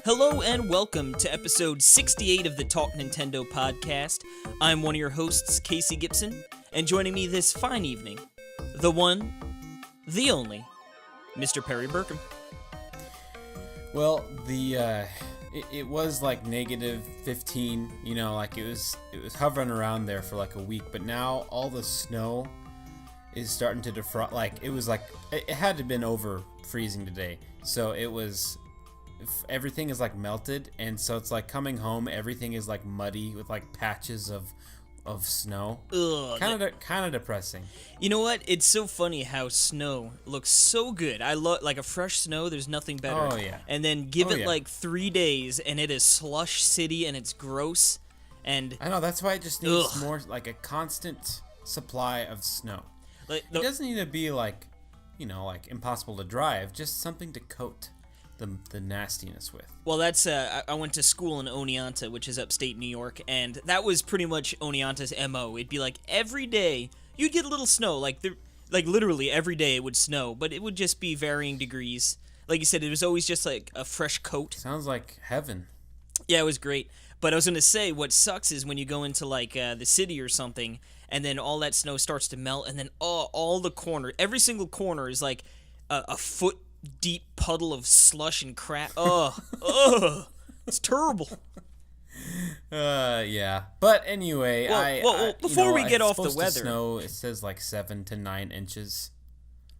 Hello and welcome to episode 68 of the Talk Nintendo podcast. I'm one of your hosts, Casey Gibson, and joining me this fine evening, the one, the only, Mr. Perry Burkham. Well, it was like negative 15, you know, like it was hovering around there for like a week, but now all the snow is starting to defrost. Like it had to have been over freezing today, so it was. Everything is like melted, and so it's like coming home, everything is like muddy with like patches of snow. Ugh, kind of depressing. You know what? It's so funny how snow looks so good. I love like a fresh snow. There's nothing better. Oh yeah. And then give it like 3 days, and it is slush city, and it's gross. And I know that's why it just needs more like a constant supply of snow. It doesn't need to be like, you know, like impossible to drive. Just something to coat the nastiness with. Well, that's I went to school in Oneonta, which is upstate New York, and that was pretty much Oneonta's MO. It'd be like every day you'd get a little snow, like literally every day it would snow, but it would just be varying degrees. Like you said, it was always just like a fresh coat. Sounds like heaven. Yeah, it was great. But I was gonna say, what sucks is when you go into like the city or something, and then all that snow starts to melt, and then all the corner, every single corner is like a foot deep puddle of slush and crap. It's terrible. Yeah. But anyway, before we get off the weather, snow, it says like 7 to 9 inches.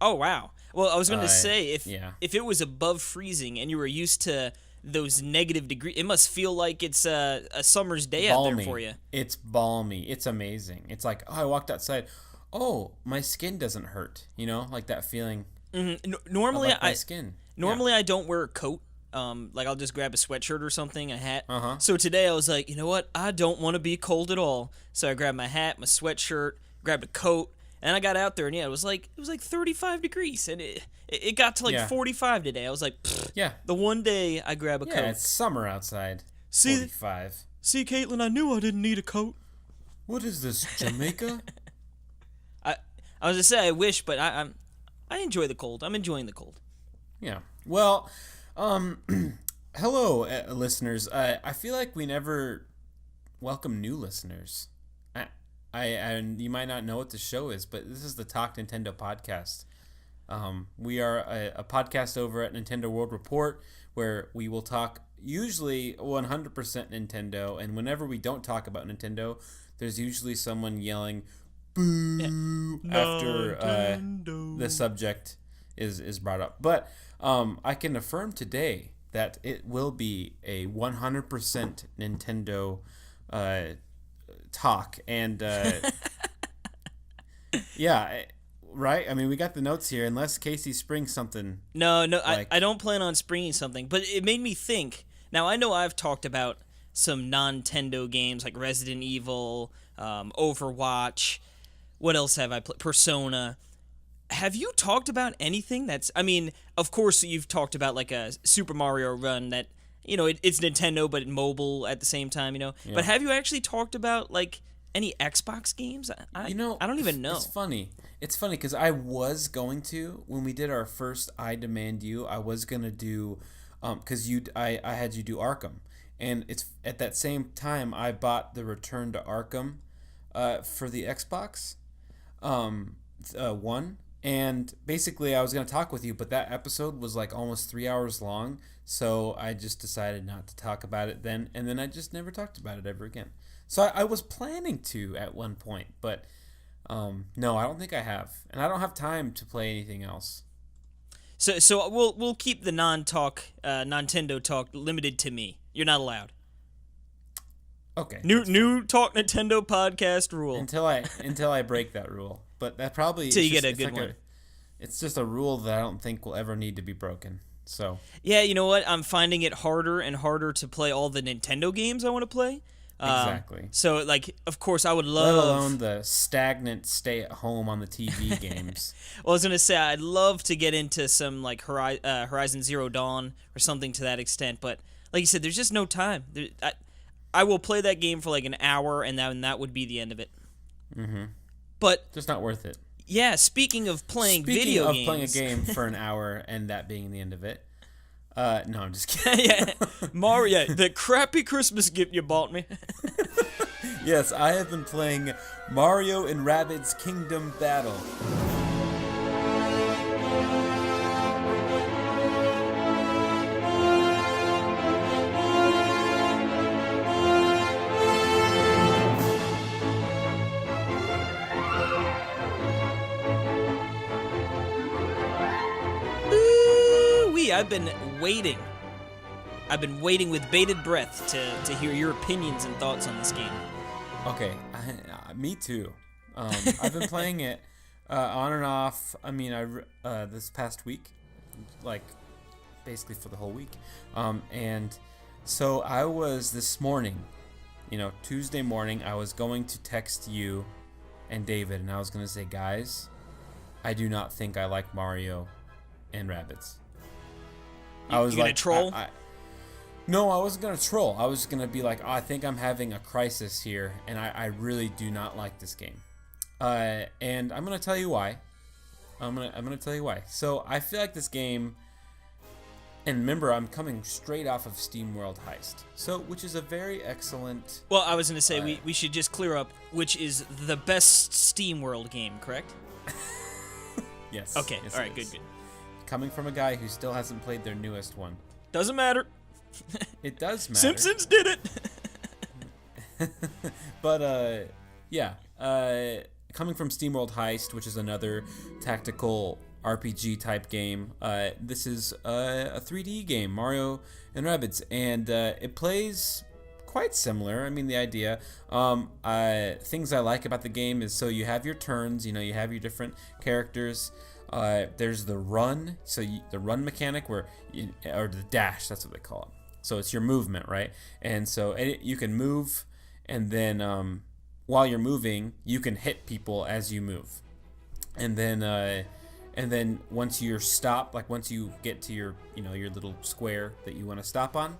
Oh wow. Well, I was going to say if it was above freezing and you were used to those negative degrees, it must feel like it's a summer's day balmy. out there for you. It's balmy. It's amazing. It's like, I walked outside. Oh, my skin doesn't hurt. You know, like that feeling. Mm-hmm. Normally, I don't wear a coat. Like I'll just grab a sweatshirt or something, a hat. Uh-huh. So today I was like, you know what? I don't want to be cold at all. So I grabbed my hat, my sweatshirt, grabbed a coat, and I got out there, and it was like 35 degrees, and it got to like 45 today. I was like, the one day I grab a coat. Yeah, it's summer outside. 45. See, Caitlin, I knew I didn't need a coat. What is this, Jamaica? I was gonna say I wish, but I enjoy the cold. I'm enjoying the cold. Yeah. Well, hello, listeners. I feel like we never welcome new listeners. And you might not know what the show is, but this is the Talk Nintendo podcast. We are a podcast over at Nintendo World Report where we will talk usually 100% Nintendo, and whenever we don't talk about Nintendo, there's usually someone yelling boo after the subject is brought up. But I can affirm today that it will be a 100% Nintendo talk. And yeah, right? I mean, we got the notes here, unless Casey springs something. No, I don't plan on springing something, but it made me think. Now, I know I've talked about some non-Nintendo games like Resident Evil, Overwatch. What else have I played? Persona. Have you talked about anything that's... I mean, of course you've talked about like a Super Mario Run that, you know, it's Nintendo but mobile at the same time, you know? Yeah. But have you actually talked about like any Xbox games? I don't even know. It's funny. It's funny because I was going to, when we did our first I Demand You, I was going to do... Because I had you do Arkham. And it's at that same time I bought the Return to Arkham for the Xbox One. And basically I was going to talk with you, but that episode was like almost 3 hours long. So I just decided not to talk about it then. And then I just never talked about it ever again. So I was planning to at one point, but no, I don't think I have. And I don't have time to play anything else. So we'll keep the non-talk, Nintendo talk limited to me. You're not allowed. Okay. New Talk Nintendo podcast rule. Until I break that rule. But that probably... Until you get a good one. It's just a rule that I don't think will ever need to be broken. So... Yeah, you know what? I'm finding it harder and harder to play all the Nintendo games I want to play. Exactly. So, like, of course, I would love... Let alone the stagnant stay-at-home on the TV games. Well, I was going to say, I'd love to get into some, like, Horizon Zero Dawn or something to that extent, but, like you said, there's just no time. I will play that game for, like, an hour, and that would be the end of it. Mm-hmm. But Just not worth it. yeah, speaking of playing Speaking video of games, playing a game for an hour and that being the end of it. No, I'm just kidding. yeah, Mario, the crappy Christmas gift you bought me. Yes, I have been playing Mario and Rabbids Kingdom Battle. Ooh-wee, I've been waiting. I've been waiting with bated breath to hear your opinions and thoughts on this game. Okay, me too. I've been playing it on and off. I mean, this past week, like basically for the whole week. And so I was this morning, Tuesday morning, I was going to text you and David, and I was going to say, guys, I do not think I like Mario and Rabbids. I was gonna troll? No, I wasn't gonna troll. I was gonna be like, I think I'm having a crisis here, and I really do not like this game. And I'm gonna tell you why. I'm gonna tell you why. So I feel like this game, and remember, I'm coming straight off of SteamWorld Heist, which is a very excellent. Well, I was gonna say we should just clear up which is the best SteamWorld game, correct? Yes. Okay. Yes, all right. Good. Coming from a guy who still hasn't played their newest one. Doesn't matter. It does matter. Simpsons did it. But yeah. Coming from SteamWorld Heist, which is another tactical RPG type game, this is a 3D game, Mario and Rabbids, and it plays quite similar. I mean, the idea. Things I like about the game is so you have your turns. You have your different characters. There's the run, the run mechanic or the dash. That's what they call it. So it's your movement, right? And so you can move, and then while you're moving, you can hit people as you move, and then once you're stopped, like once you get to your your little square that you want to stop on,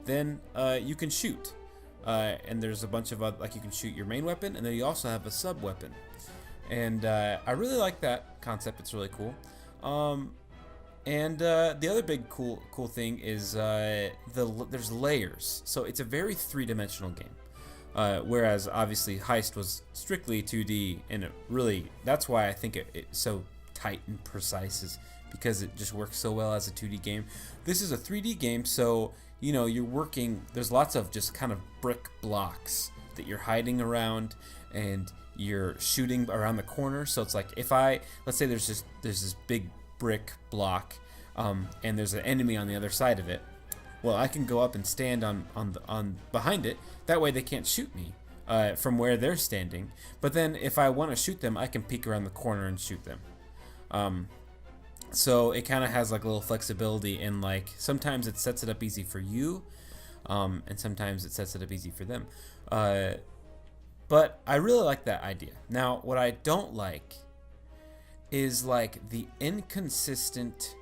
then you can shoot, and there's a bunch of like you can shoot your main weapon, and then you also have a sub weapon, and I really like that concept. It's really cool. And the other big cool thing is there's layers, so it's a very three-dimensional game. Whereas obviously Heist was strictly 2D, and that's why I think it's so tight and precise, is because it just works so well as a 2D game. This is a 3D game, so you're working. There's lots of just kind of brick blocks that you're hiding around, and you're shooting around the corner. So it's like let's say there's this big brick block, and there's an enemy on the other side of it. Well, I can go up and stand on behind it. That way they can't shoot me from where they're standing. But then if I want to shoot them, I can peek around the corner and shoot them. So it kind of has like a little flexibility, and like sometimes it sets it up easy for you, and sometimes it sets it up easy for them. But I really like that idea. Now, what I don't like is like the inconsistent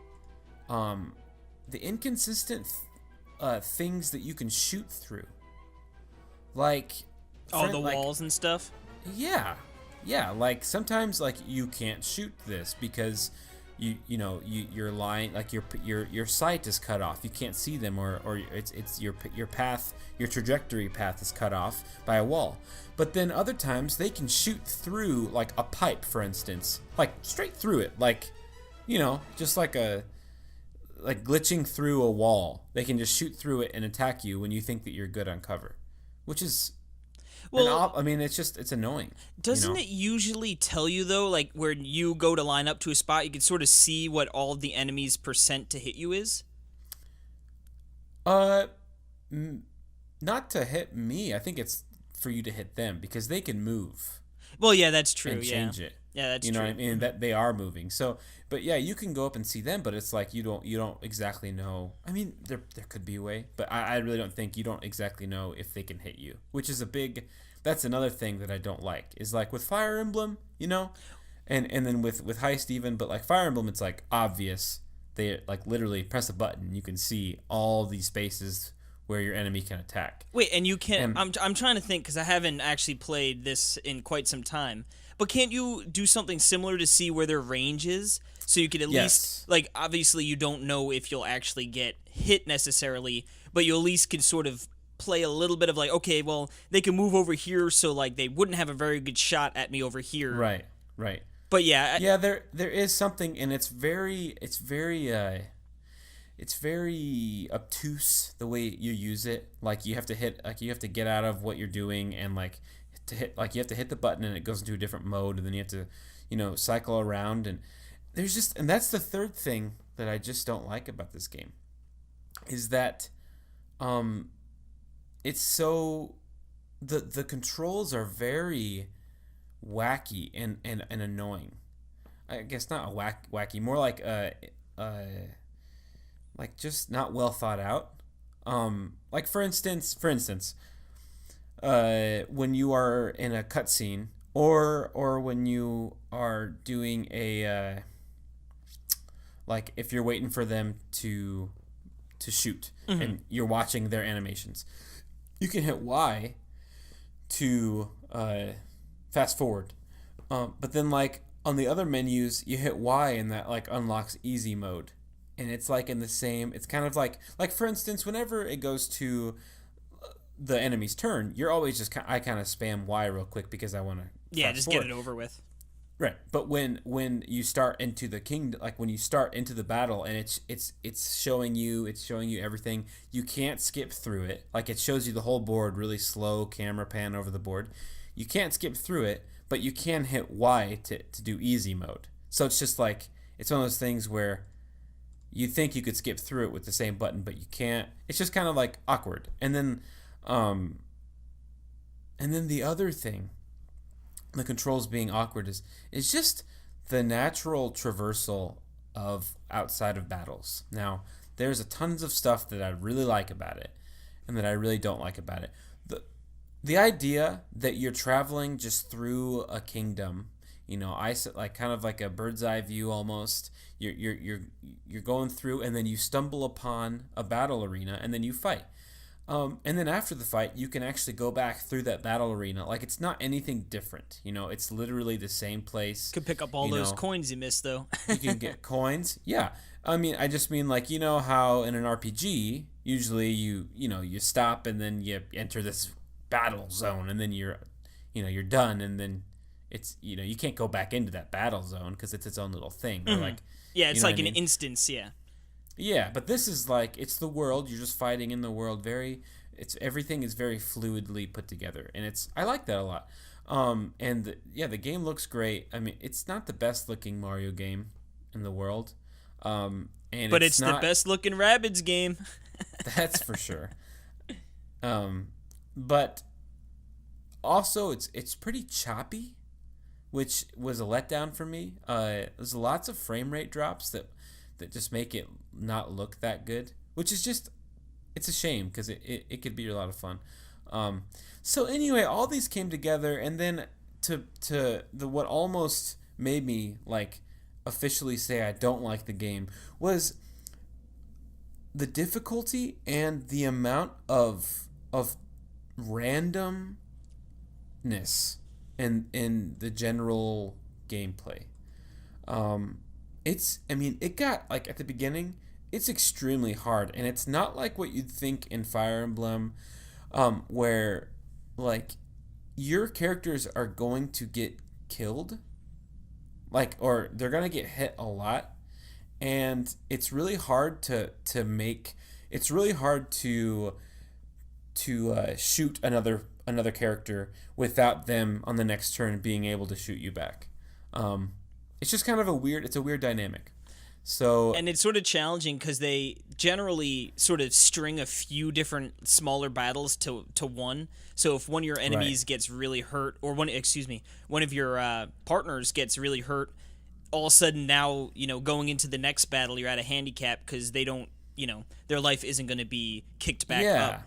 things that you can shoot through. Like the walls and stuff. Yeah. Like sometimes like you can't shoot this because you're lying, like your sight is cut off. You can't see them, or it's your path, your trajectory path is cut off by a wall. But then other times they can shoot through like a pipe, for instance, like straight through it, like just like glitching through a wall. They can just shoot through it and attack you when you think that you're good on cover, which is it's annoying. Doesn't it usually tell you though, like where you go to line up to a spot, you can sort of see what all of the enemy's percent to hit you is? Not to hit me. I think it's for you to hit them because they can move. Well, yeah, that's true. And change it. Yeah, that's true. Know what I mean? That they are moving. So, but yeah, you can go up and see them, but it's like you don't exactly know. I mean, there could be a way, but I really don't think you don't exactly know if they can hit you, which is that's another thing that I don't like, is like with Fire Emblem, and then with Heist even, but like Fire Emblem, it's like obvious. They like literally press a button, you can see all these spaces where your enemy can attack. Wait, and you can't. And I'm trying to think because I haven't actually played this in quite some time. But can't you do something similar to see where their range is, so you could at yes, least, like, obviously you don't know if you'll actually get hit necessarily, but you at least can sort of play a little bit of like, okay, well, they can move over here, so like they wouldn't have a very good shot at me over here. right, right. But yeah, Yeah, there is something, and it's very obtuse the way you use it. Like you have to get out of what you're doing, and like you have to hit the button and it goes into a different mode, and then you have to, cycle around, and and that's the third thing that I just don't like about this game, is that, it's so the controls are very wacky and annoying. I guess not wacky, more like like just not well thought out. Like for instance, when you are in a cutscene, or when you are doing a like if you're waiting for them to shoot, and you're watching their animations, you can hit Y to fast forward, but then like on the other menus you hit Y and that like unlocks easy mode, and it's like in the same, it's kind of like for instance, whenever it goes to the enemy's turn, you're always just I kind of spam Y real quick because I want to just get it over with. Right, but when you start into the kingdom, like when you start into the battle, and it's showing you everything, you can't skip through it. Like it shows you the whole board, really slow camera pan over the board. You can't skip through it, but you can hit Y to do easy mode. So it's just like, it's one of those things where you think you could skip through it with the same button, but you can't. It's just kind of like awkward. And then the other thing, the controls being awkward, is just the natural traversal of outside of battles. Now, there's a tons of stuff that I really like about it, and that I really don't like about it. The idea that you're traveling just through a kingdom, like kind of like a bird's eye view almost. You're going through, and then you stumble upon a battle arena, and then you fight. And then after the fight, you can actually go back through that battle arena. Like, it's not anything different. It's literally the same place. Could pick up all those coins you missed, though. You can get coins. Yeah. I just mean, like, how in an RPG, usually you stop and then you enter this battle zone, and then you're done, and then it's, you can't go back into that battle zone because it's its own little thing. Or like, yeah, it's like an instance, yeah. Yeah, but this is like, it's the world. You're just fighting in the world. Everything is very fluidly put together, and I like that a lot. The game looks great. It's not the best looking Mario game in the world, but it's the best looking Rabbids game. That's for sure. But also it's pretty choppy, which was a letdown for me. There's lots of frame rate drops that just make it not look that good, which is just, it's a shame because it could be a lot of fun. So anyway, all these came together, and then to what almost made me like officially say I don't like the game was the difficulty and the amount of randomness in the general gameplay. It got, like, at the beginning, it's extremely hard, and it's not like what you'd think in Fire Emblem, where, like, your characters are going to get killed, like, or they're going to get hit a lot, and it's really hard to shoot another character without them on the next turn being able to shoot you back. It's just kind of a weird dynamic. So, and it's sort of challenging because they generally sort of string a few different smaller battles to one. So if one of your enemies gets really hurt, or one of your partners gets really hurt, all of a sudden now, going into the next battle, you're at a handicap because they don't, their life isn't going to be kicked back up.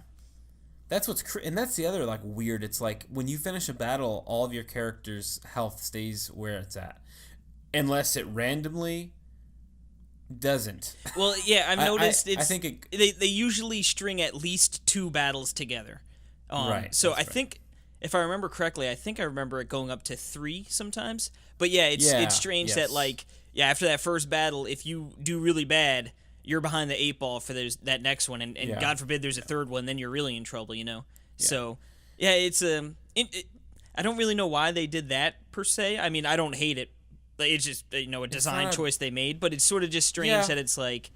That's and that's the other, like, weird. It's like when you finish a battle, all of your character's health stays where it's at, unless it randomly doesn't. Well, yeah, I've noticed I it's think it. they usually string at least two battles together. Right. So I That's right. think if I remember correctly, I think I remember it going up to three sometimes. But yeah, it's Yeah. strange that Yes. like yeah, after that first battle, if you do really bad, you're behind the eight ball for that next one, and Yeah. God forbid there's a third one, then you're really in trouble, you know. Yeah. So yeah, I don't really know why they did that per se. I mean, I don't hate it. Like, it's just a It's design not. choice they made, but it's sort of just strange Yeah. that it's like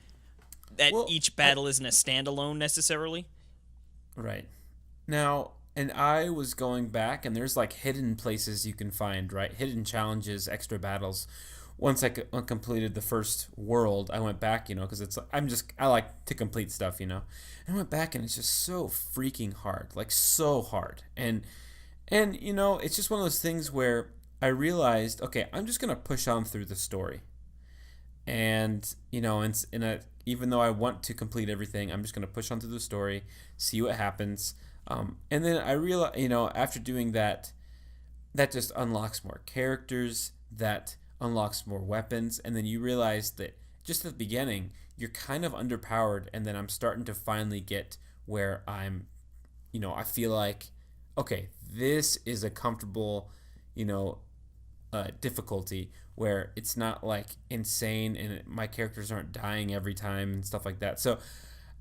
that Well, each battle isn't a standalone necessarily. right. Now, and I was going back, and there's like hidden places you can find, right? Hidden challenges, extra battles. Once I completed the first world, I went back, because I like to complete stuff, And I went back, and it's just so freaking hard, like so hard, and it's just one of those things where I realized, okay, I'm just gonna push on through the story, and even though I want to complete everything, I'm just gonna push on through the story, see what happens. And then I realized, after doing that, that just unlocks more characters, that unlocks more weapons, and then you realize that just at the beginning, you're kind of underpowered, and then I'm starting to finally get where I feel like, okay, this is a comfortable, difficulty where it's not like insane and my characters aren't dying every time and stuff like that. So,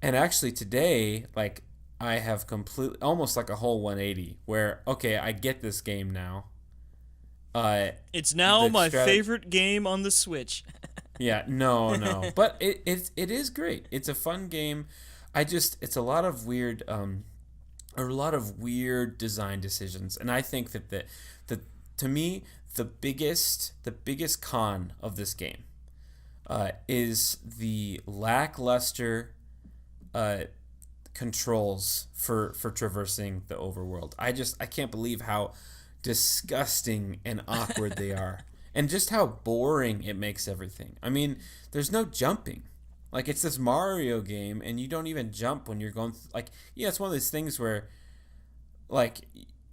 and actually today, like, I have completely almost like a whole 180 where okay, I get this game now. It's now my strat- favorite game on the Switch. Yeah, no, but it is great. It's a fun game. It's a lot of weird design decisions, and I think that the to me the biggest con of this game is the lackluster controls for traversing the overworld. I can't believe how disgusting and awkward they are, and just how boring it makes everything. I mean, there's no jumping. Like, it's this Mario game, and you don't even jump when you're going. It's one of those things where, like,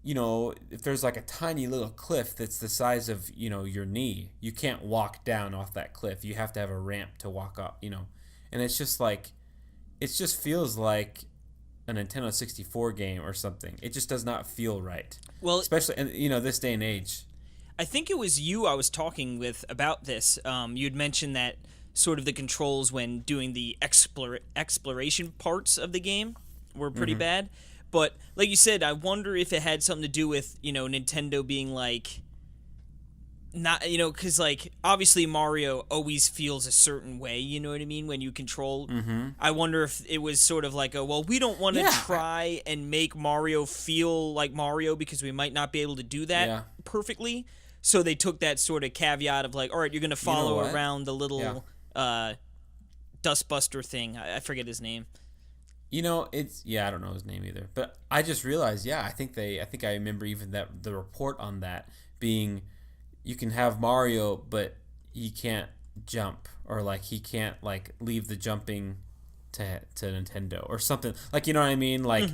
if there's like a tiny little cliff that's the size of your knee, you can't walk down off that cliff. You have to have a ramp to walk up. And it's just like, it just feels like a Nintendo 64 game or something. It just does not feel right. Well, especially in this day and age. I think it was you I was talking with about this. You'd mentioned that sort of the controls when doing the exploration parts of the game were pretty bad. But like you said, I wonder if it had something to do with, Nintendo being like, not, because like obviously Mario always feels a certain way, you know what I mean, when you control. I wonder if it was sort of like we don't want to try and make Mario feel like Mario because we might not be able to do that perfectly. So they took that sort of caveat of like, all right, you're gonna follow around the little dustbuster thing. I forget his name. I don't know his name either. But I just realized, I think I remember even that the report on that being, you can have Mario, but he can't jump, or like he can't like leave the jumping to Nintendo or something. Like, you know what I mean? Like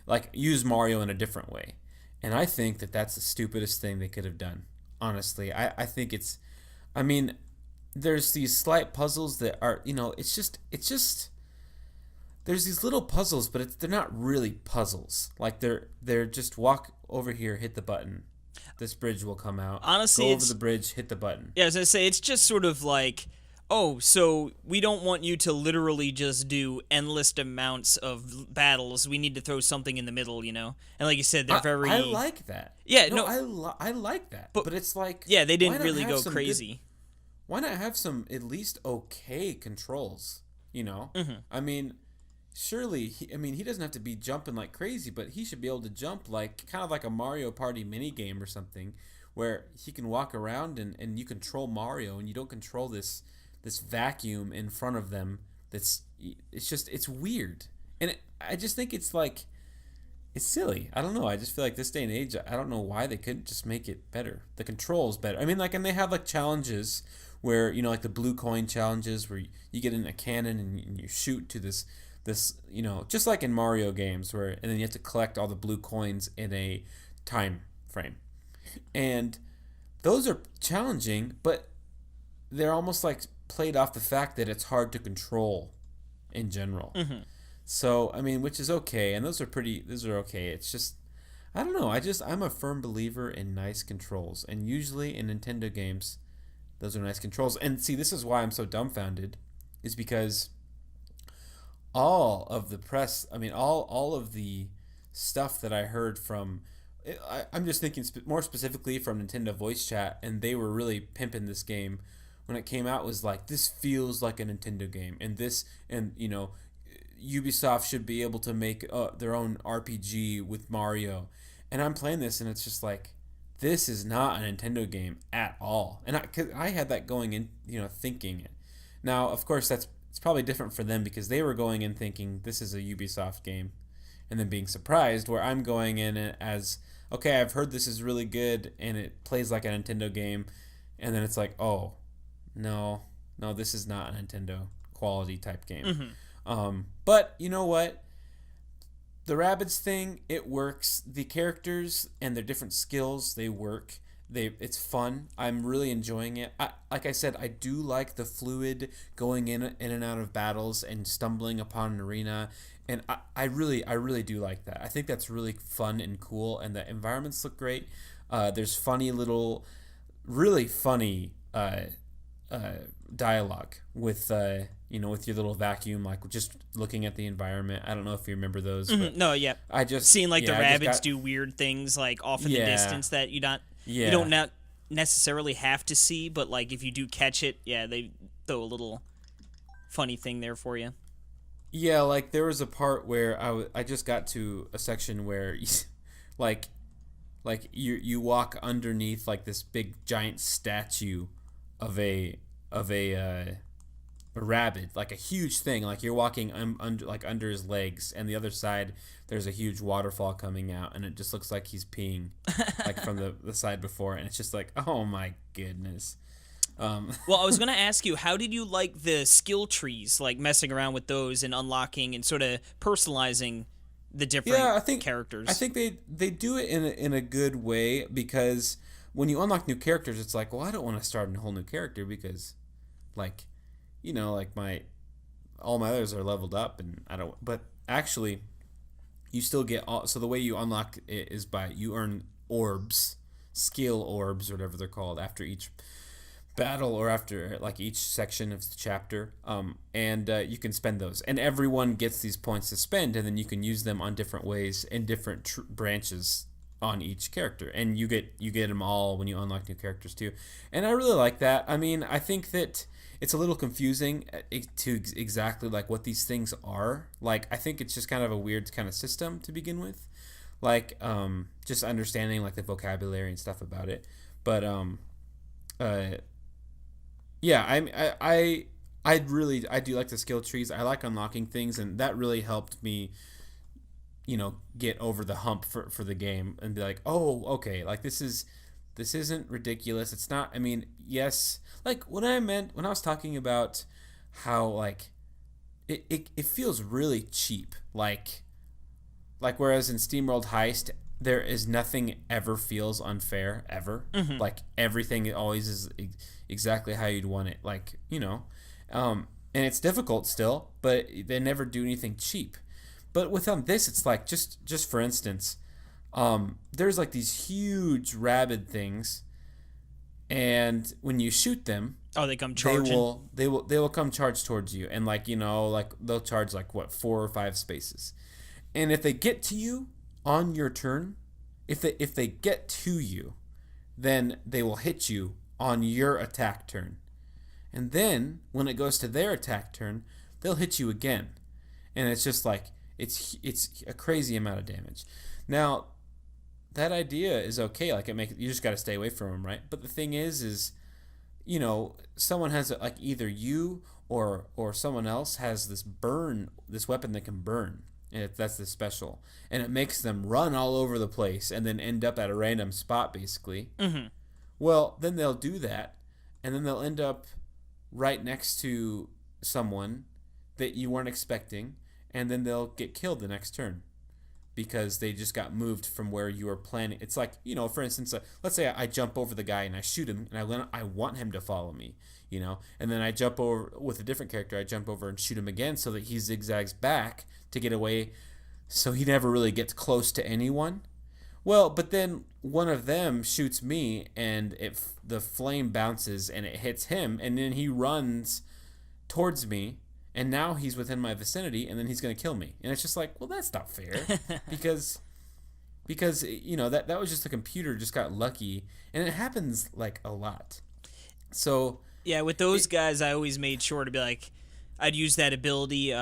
like use Mario in a different way. And I think that that's the stupidest thing they could have done. Honestly, I think it's, I mean, there's these slight puzzles that are, it's just there's these little puzzles, but they're not really puzzles. Like they're just walk over here, hit the button. This bridge will come out. Honestly, go over the bridge, hit the button. Yeah, as I say, it's just sort of like, oh, so we don't want you to literally just do endless amounts of battles. We need to throw something in the middle, And like you said, they're very. I like that. Yeah, I like that. But it's like, yeah, they didn't really go crazy. Why not have some at least okay controls? I mean, surely, he doesn't have to be jumping like crazy, but he should be able to jump like kind of like a Mario Party mini game or something, where he can walk around and you control Mario and you don't control this vacuum in front of them. It's weird, and I just think it's like, it's silly. I don't know. I just feel like this day and age, I don't know why they couldn't just make it better. The controls better. I mean, like, and they have like challenges where like the blue coin challenges where you get in a cannon and you shoot to this just like in Mario games and then you have to collect all the blue coins in a time frame, and those are challenging, but they're almost like played off the fact that it's hard to control in general. So I mean, which is okay, and those are okay. It's just I don't know. I'm a firm believer in nice controls, and usually in Nintendo games, those are nice controls. And see, this is why I'm so dumbfounded, is because all of the press, I mean, all of the stuff that I heard from, I'm just thinking more specifically from Nintendo Voice Chat, and they were really pimping this game when it came out. Was like, this feels like a Nintendo game, and Ubisoft should be able to make their own RPG with Mario, and I'm playing this, and it's just like, this is not a Nintendo game at all. And I had that going in, thinking it. Now, of course, it's probably different for them because they were going in thinking this is a Ubisoft game, and then being surprised. Where I'm going in as, okay, I've heard this is really good and it plays like a Nintendo game, and then it's like, oh, no, this is not a Nintendo quality type game. But you know what? The Rabbids thing, it works. The characters and their different skills, they work. It's fun. I'm really enjoying it. Like I said, I do like the fluid going in and out of battles and stumbling upon an arena, and I really do like that. I think that's really fun and cool, and the environments look great. There's really funny dialogue with with your little vacuum, like just looking at the environment. I don't know if you remember those. But No, yeah. I just seeing like the I rabbits do weird things like off in the distance that you Yeah. don't not necessarily have to see, but like if you do catch it, yeah, they throw a little funny thing there for you. Yeah, like there was a part where I just got to a section where like you walk underneath like this big giant statue of a rabbit, like a huge thing, like you're walking under his legs, and the other side there's a huge waterfall coming out, and it just looks like he's peeing like from the side before, and it's just like, oh my goodness. Well, I was going to ask you, how did you like the skill trees, like messing around with those and unlocking and sort of personalizing the different characters? I think they do it in a good way, because when you unlock new characters, it's like, well, I don't want to start a whole new character because, like, like all my others are leveled up, and I don't. But actually, you still get all. So the way you unlock it is you earn orbs, skill orbs, or whatever they're called, after each battle or after like each section of the chapter, and you can spend those, and everyone gets these points to spend, and then you can use them on different ways in different branches on each character, and you get them all when you unlock new characters too. And I really like that. I mean, I think that it's a little confusing to exactly like what these things are. Like, I think it's just kind of a weird kind of system to begin with, like just understanding like the vocabulary and stuff about it. But yeah, I do like the skill trees. I like unlocking things, and that really helped me, get over the hump for the game and be like, oh, okay, like this isn't ridiculous. It's not. I mean, yes, like when I was talking about how like it feels really cheap, like whereas in SteamWorld Heist there is nothing ever feels unfair ever. Like everything always is exactly how you'd want it, like, and it's difficult still, but they never do anything cheap. But with this, it's like, just for instance, there's like these huge rabid things, and when you shoot them, they come charging. They will come charge towards you, and like like they'll charge like 4 or 5 spaces, and if they get to you on your turn, if they get to you, then they will hit you on your attack turn, and then when it goes to their attack turn, they'll hit you again, and it's just like it's a crazy amount of damage. Now, that idea is okay. Like you just got to stay away from them, right? But the thing is, someone has like either you or someone else has this weapon that can burn, and that's the special, and it makes them run all over the place and then end up at a random spot, basically. Well, then they'll do that, and then they'll end up right next to someone that you weren't expecting, and then they'll get killed the next turn because they just got moved from where you were planning. It's like, for instance, let's say I jump over the guy and I shoot him, and I want him to follow me, and then I jump over with a different character. I jump over and shoot him again so that he zigzags back to get away, so he never really gets close to anyone. Well, but then one of them shoots me, and the flame bounces and it hits him, and then he runs towards me, and now he's within my vicinity, and then he's going to kill me. And it's just like, well, that's not fair, because that was just the computer just got lucky, and it happens like a lot. So yeah, with those guys, I always made sure to be like, I'd use that ability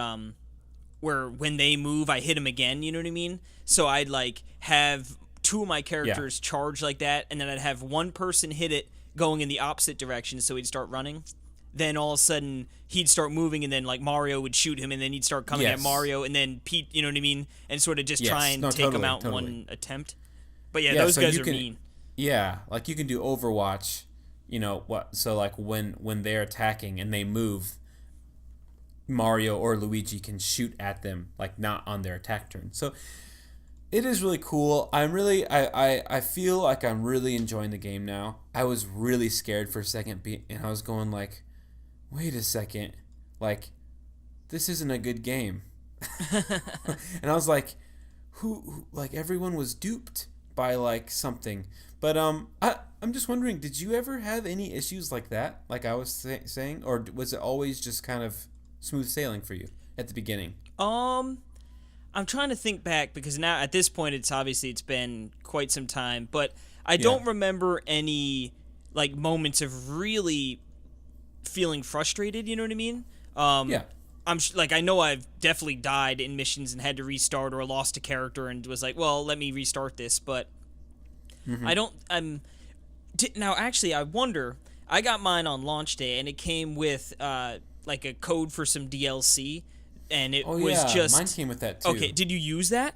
where when they move, I hit them again. You know what I mean? So I'd like have two of my characters charge like that, and then I'd have one person hit it going in the opposite direction, so he'd start running. Then all of a sudden he'd start moving, and then like Mario would shoot him, and then he'd start coming at Mario, and then Pete, you know what I mean, and sort of just try and take him out in one attempt. But those guys are mean. Yeah, like you can do Overwatch, so like when they're attacking and they move, Mario or Luigi can shoot at them, like not on their attack turn. So it is really cool. I feel like I'm really enjoying the game now. I was really scared for a second, and I was going like, wait a second, like, this isn't a good game. And I was like, who like, everyone was duped by like something. But I'm just wondering, did you ever have any issues like that, like I was saying, or was it always just kind of smooth sailing for you at the beginning? I'm trying to think back, because now at this point it's been quite some time, but I don't remember any like moments of really feeling frustrated, you know what I mean? I know I've definitely died in missions and had to restart, or lost a character and was like, well, let me restart this, but now actually I wonder, I got mine on launch day and it came with like a code for some DLC. And it was just... mine came with that too. Okay, did you use that?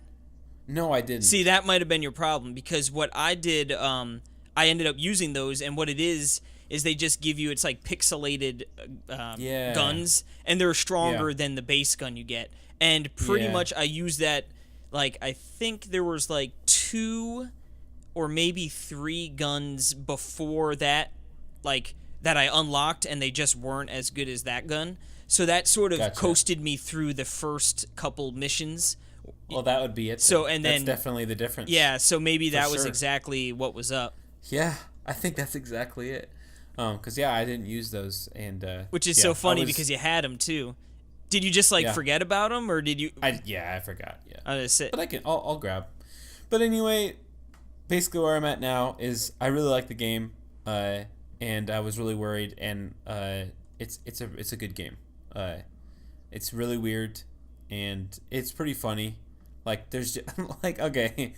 No, I didn't. See, that might have been your problem, because what I did, I ended up using those, and what it is they just give you, it's like pixelated guns, and they're stronger than the base gun you get. And pretty much I used that, like, I think there was like 2 or maybe 3 guns before that, like, that I unlocked, and they just weren't as good as that gun. So that sort of coasted me through the first couple missions. Well, that would be it. So, and that's then definitely the difference. Yeah, so maybe that was exactly what was up. Yeah, I think that's exactly it. Because I didn't use those, and which is so funny because you had them too. Did you just forget about them, or did you? I forgot. Yeah, but I'll grab. But anyway, basically where I'm at now is I really like the game, and I was really worried, and it's a good game. It's really weird, and it's pretty funny. Like, there's just, like, okay,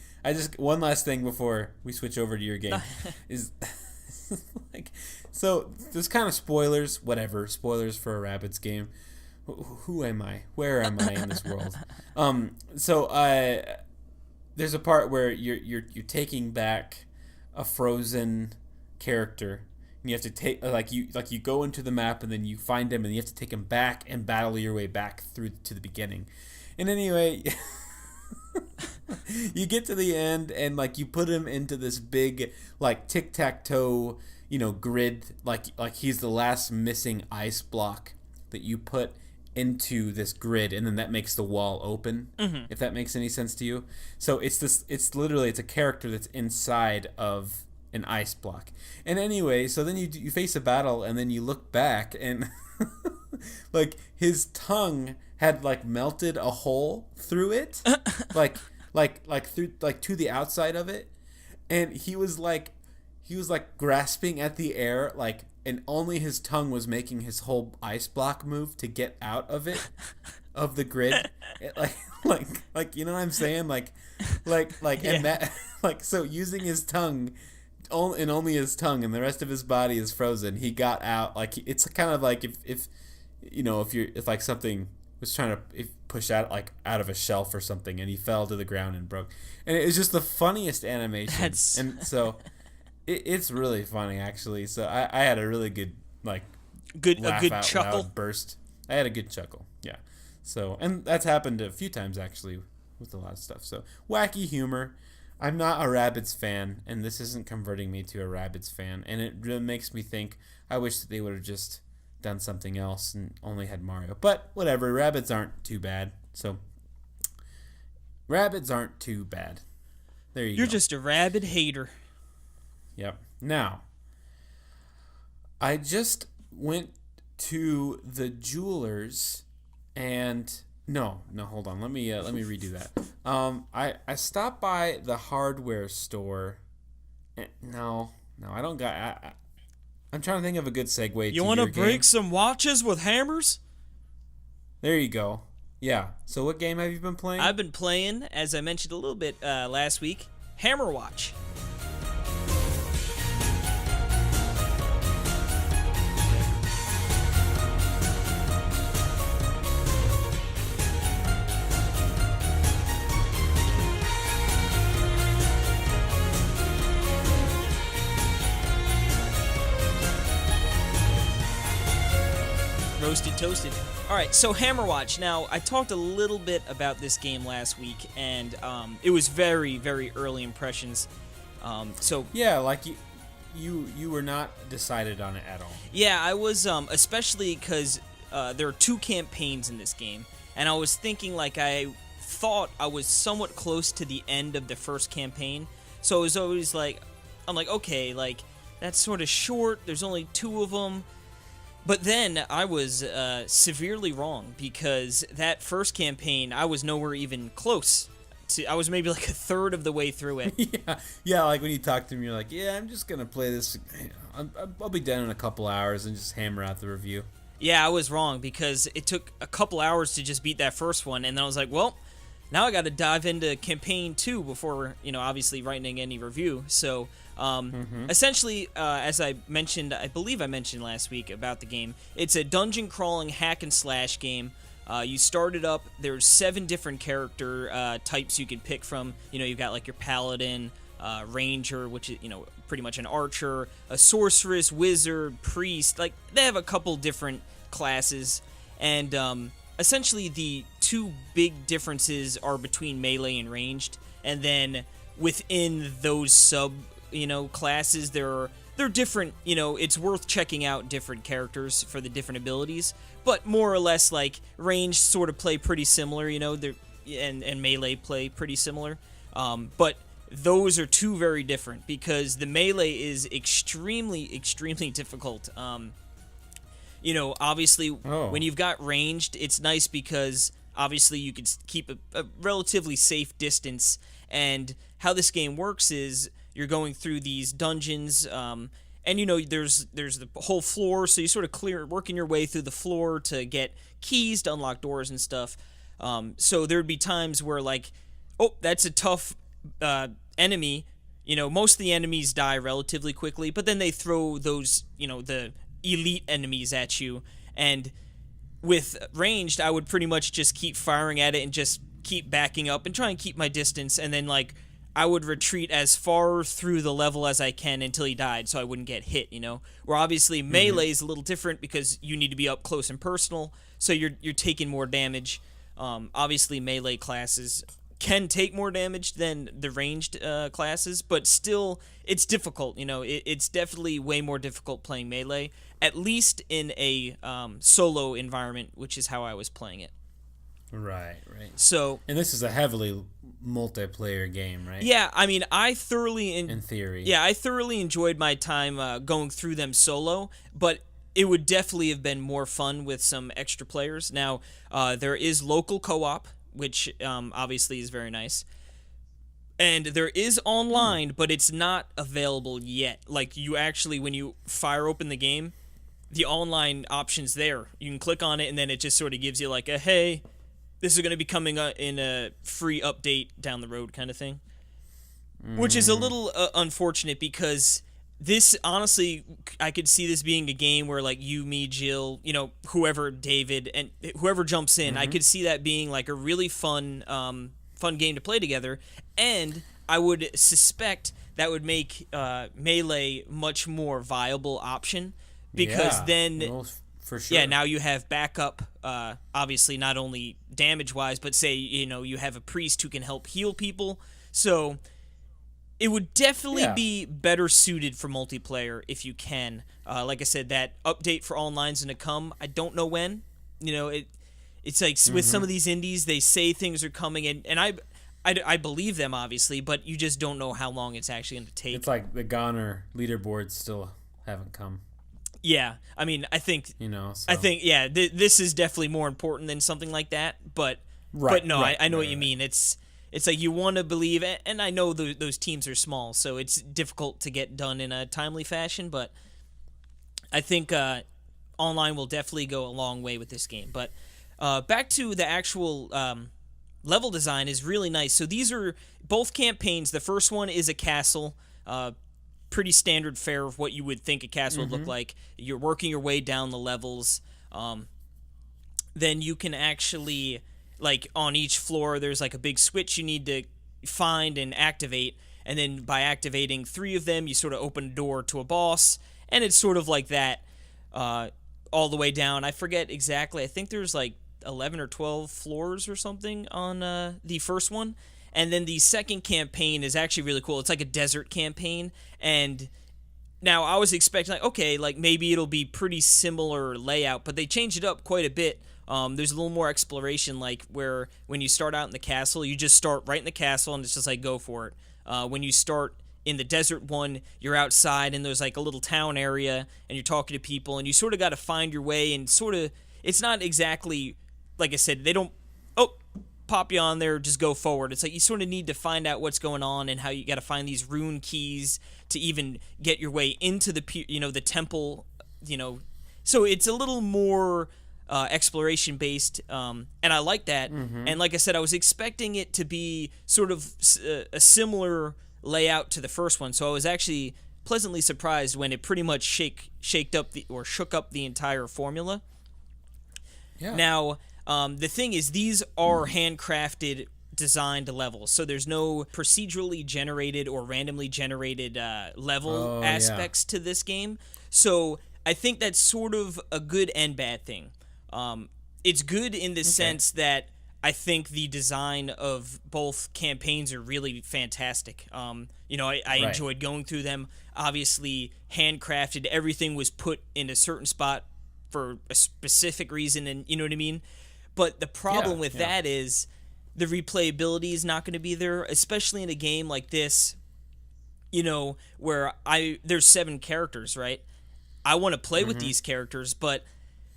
one last thing before we switch over to your game is like, so there's kind of spoilers for a Rabbids game. Who am I? Where am I in this world? There's a part where you're taking back a frozen character. And you have to take you go into the map, and then you find him, and you have to take him back and battle your way back through to the beginning. And anyway, you get to the end, and like you put him into this big like tic-tac-toe, grid, like he's the last missing ice block that you put into this grid, and then that makes the wall open. Mm-hmm. If that makes any sense to you. So it's a character that's inside of an ice block. And anyway, so then you face a battle, and then you look back, and like his tongue had like melted a hole through it, like through to the outside of it, and he was like grasping at the air, like, and only his tongue was making his whole ice block move to get out of it, of the grid. Like you know what I'm saying, like and that, like, so using his tongue. And only his tongue, and the rest of his body is frozen. He got out, like, it's kind of like if like something was trying to push out of a shelf or something, and he fell to the ground and broke. And it was just the funniest animation. And so it's really funny, actually. So I had a really good laugh out chuckle loud burst. I had a good chuckle, yeah. So, and that's happened a few times actually with a lot of stuff. So wacky humor. I'm not a Rabbids fan, and this isn't converting me to a Rabbids fan. And it really makes me think, I wish that they would have just done something else and only had Mario. But whatever, Rabbids aren't too bad. So Rabbids aren't too bad. There you go. You're just a Rabbid hater. Yep. Now, I just went to the jewelers and no, hold on. Let me redo that. I stopped by the hardware store. No, I don't got. I'm trying to think of a good segue. You want to break some watches with hammers? There you go. Yeah. So what game have you been playing? I've been playing, as I mentioned a little bit last week, Hammerwatch. Roasted toasted. All right, so Hammerwatch. Now, I talked a little bit about this game last week, and it was very, very early impressions. So yeah, like you were not decided on it at all. yeah, I was especially because there are 2 campaigns in this game, and I was thinking like I thought I was somewhat close to the end of the first campaign, so it was always like I'm like okay, like that's sort of short. There's only 2 of them. But then I was severely wrong because that first campaign, I was nowhere even close to. I was maybe like a third of the way through it. yeah. Like when you talk to me, you're like, yeah, I'm just gonna play this. I'll be done in a couple hours and just hammer out the review. Yeah, I was wrong because it took a couple hours to just beat that first one, and then I was like, well, now I got to dive into campaign 2 before obviously writing any review. So. Essentially, as I mentioned, I believe I mentioned last week about the game, it's a dungeon crawling hack and slash game. You start it up, there's 7 different character types you can pick from. You've got like your paladin, ranger, which is, pretty much an archer, a sorceress, wizard, priest. Like, they have a couple different classes, and essentially the 2 big differences are between melee and ranged, and then within those classes, they're different. It's worth checking out different characters for the different abilities, but more or less like range sort of play pretty similar. And melee play pretty similar. But those are 2 very different because the melee is extremely, extremely difficult. Obviously, when you've got ranged, it's nice because obviously you can keep a relatively safe distance. And how this game works is you're going through these dungeons, and there's the whole floor, so you sort of working your way through the floor to get keys to unlock doors and stuff. So there'd be times where like, oh, that's a tough enemy. Most of the enemies die relatively quickly, but then they throw those, the elite enemies at you. And with ranged, I would pretty much just keep firing at it and just keep backing up and try and keep my distance, and then like I would retreat as far through the level as I can until he died so I wouldn't get hit, Where obviously melee is a little different because you need to be up close and personal, so you're taking more damage. Obviously melee classes can take more damage than the ranged classes, but still it's difficult, it's definitely way more difficult playing melee, at least in a solo environment, which is how I was playing it. Right. So, and this is a heavily multiplayer game, right? Yeah, I mean, I thoroughly in theory. Yeah, I thoroughly enjoyed my time going through them solo, but it would definitely have been more fun with some extra players. Now, there is local co-op, which obviously is very nice. And there is online, but it's not available yet. Like, you actually, when you fire open the game, the online option's there. You can click on it, and then it just sort of gives you like a, hey, this is going to be coming in a free update down the road kind of thing. Which is a little unfortunate because this, honestly, I could see this being a game where, like, you, me, Jill, whoever, David, and whoever jumps in, I could see that being, like, a really fun game to play together. And I would suspect that would make Melee much more viable option because then... Well, for sure. Yeah, now you have backup obviously not only damage-wise, but say, you have a priest who can help heal people. So it would definitely Yeah. be better suited for multiplayer if you can. Like I said, that update for online's going to come. I don't know when. It's like with some of these indies, they say things are coming, and I believe them, obviously, but you just don't know how long it's actually going to take. It's like the Goner leaderboards still haven't come. Yeah, I mean, I think So. this is definitely more important than something like that. But no, I know what you mean. It's like you want to believe, and I know those teams are small, so it's difficult to get done in a timely fashion. But I think online will definitely go a long way with this game. But back to the actual level design is really nice. So these are both campaigns. The first one is a castle. Pretty standard fare of what you would think a castle would look like. You're working your way down the levels. Then you can actually, like, on each floor, there's like a big switch you need to find and activate. And then by activating 3 of them, you sort of open a door to a boss. And it's sort of like that all the way down. I forget exactly. I think there's like 11 or 12 floors or something on the first one. And then the second campaign is actually really cool. It's like a desert campaign. And now I was expecting, like, okay, like maybe it'll be pretty similar layout, but they changed it up quite a bit. There's a little more exploration, like where when you start out in the castle, you just start right in the castle and it's just like go for it. When you start in the desert one, you're outside and there's like a little town area and you're talking to people and you sort of got to find your way and sort of, it's not exactly, like I said, they don't, pop you on there, just go forward. It's like you sort of need to find out what's going on and how you got to find these rune keys to even get your way into the the temple. So it's a little more exploration based, and I like that. And like I said, I was expecting it to be sort of a similar layout to the first one. So I was actually pleasantly surprised when it pretty much shook up the entire formula. Yeah. Now, the thing is, these are handcrafted, designed levels, so there's no procedurally generated or randomly generated level aspects to this game. So I think that's sort of a good and bad thing. It's good in the sense that I think the design of both campaigns are really fantastic. I enjoyed going through them. Obviously, handcrafted, everything was put in a certain spot for a specific reason, and you know what I mean? But the problem with that is the replayability is not going to be there, especially in a game like this, where there's 7 characters, right? I want to play with these characters, but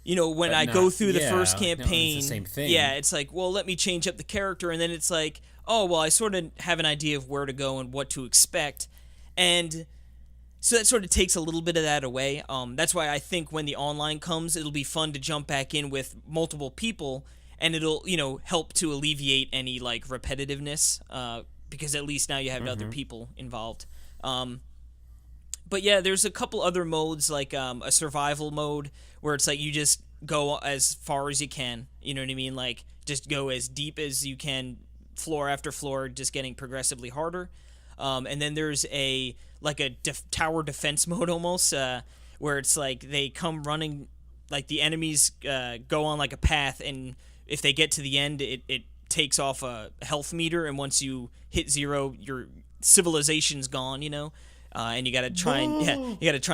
when I go through the first campaign, it's the same thing. it's like, well, let me change up the character, and then it's like, oh, well, I sort of have an idea of where to go and what to expect, and so that sort of takes a little bit of that away. That's why I think when the online comes, it'll be fun to jump back in with multiple people, and it'll, help to alleviate any, like, repetitiveness, because at least now you have other people involved. But yeah, there's a couple other modes, like a survival mode, where it's like you just go as far as you can, you know what I mean? Like, just go as deep as you can, floor after floor, just getting progressively harder. And then there's a tower defense mode almost, where it's like they come running, like the enemies go on like a path, and if they get to the end, it takes off a health meter, and once you hit 0, your civilization's gone, and you gotta try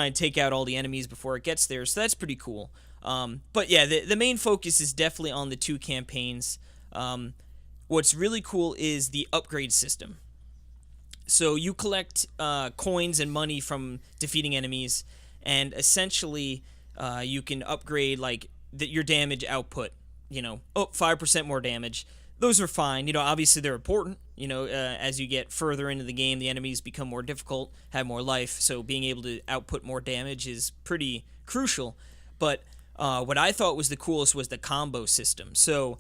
and take out all the enemies before it gets there. So that's pretty cool. But yeah, the main focus is definitely on the 2 campaigns. What's really cool is the upgrade system. So you collect coins and money from defeating enemies, and essentially you can upgrade like your damage output. 5% more damage. Those are fine. Obviously they're important. As you get further into the game, the enemies become more difficult, have more life, so being able to output more damage is pretty crucial. But what I thought was the coolest was the combo system. So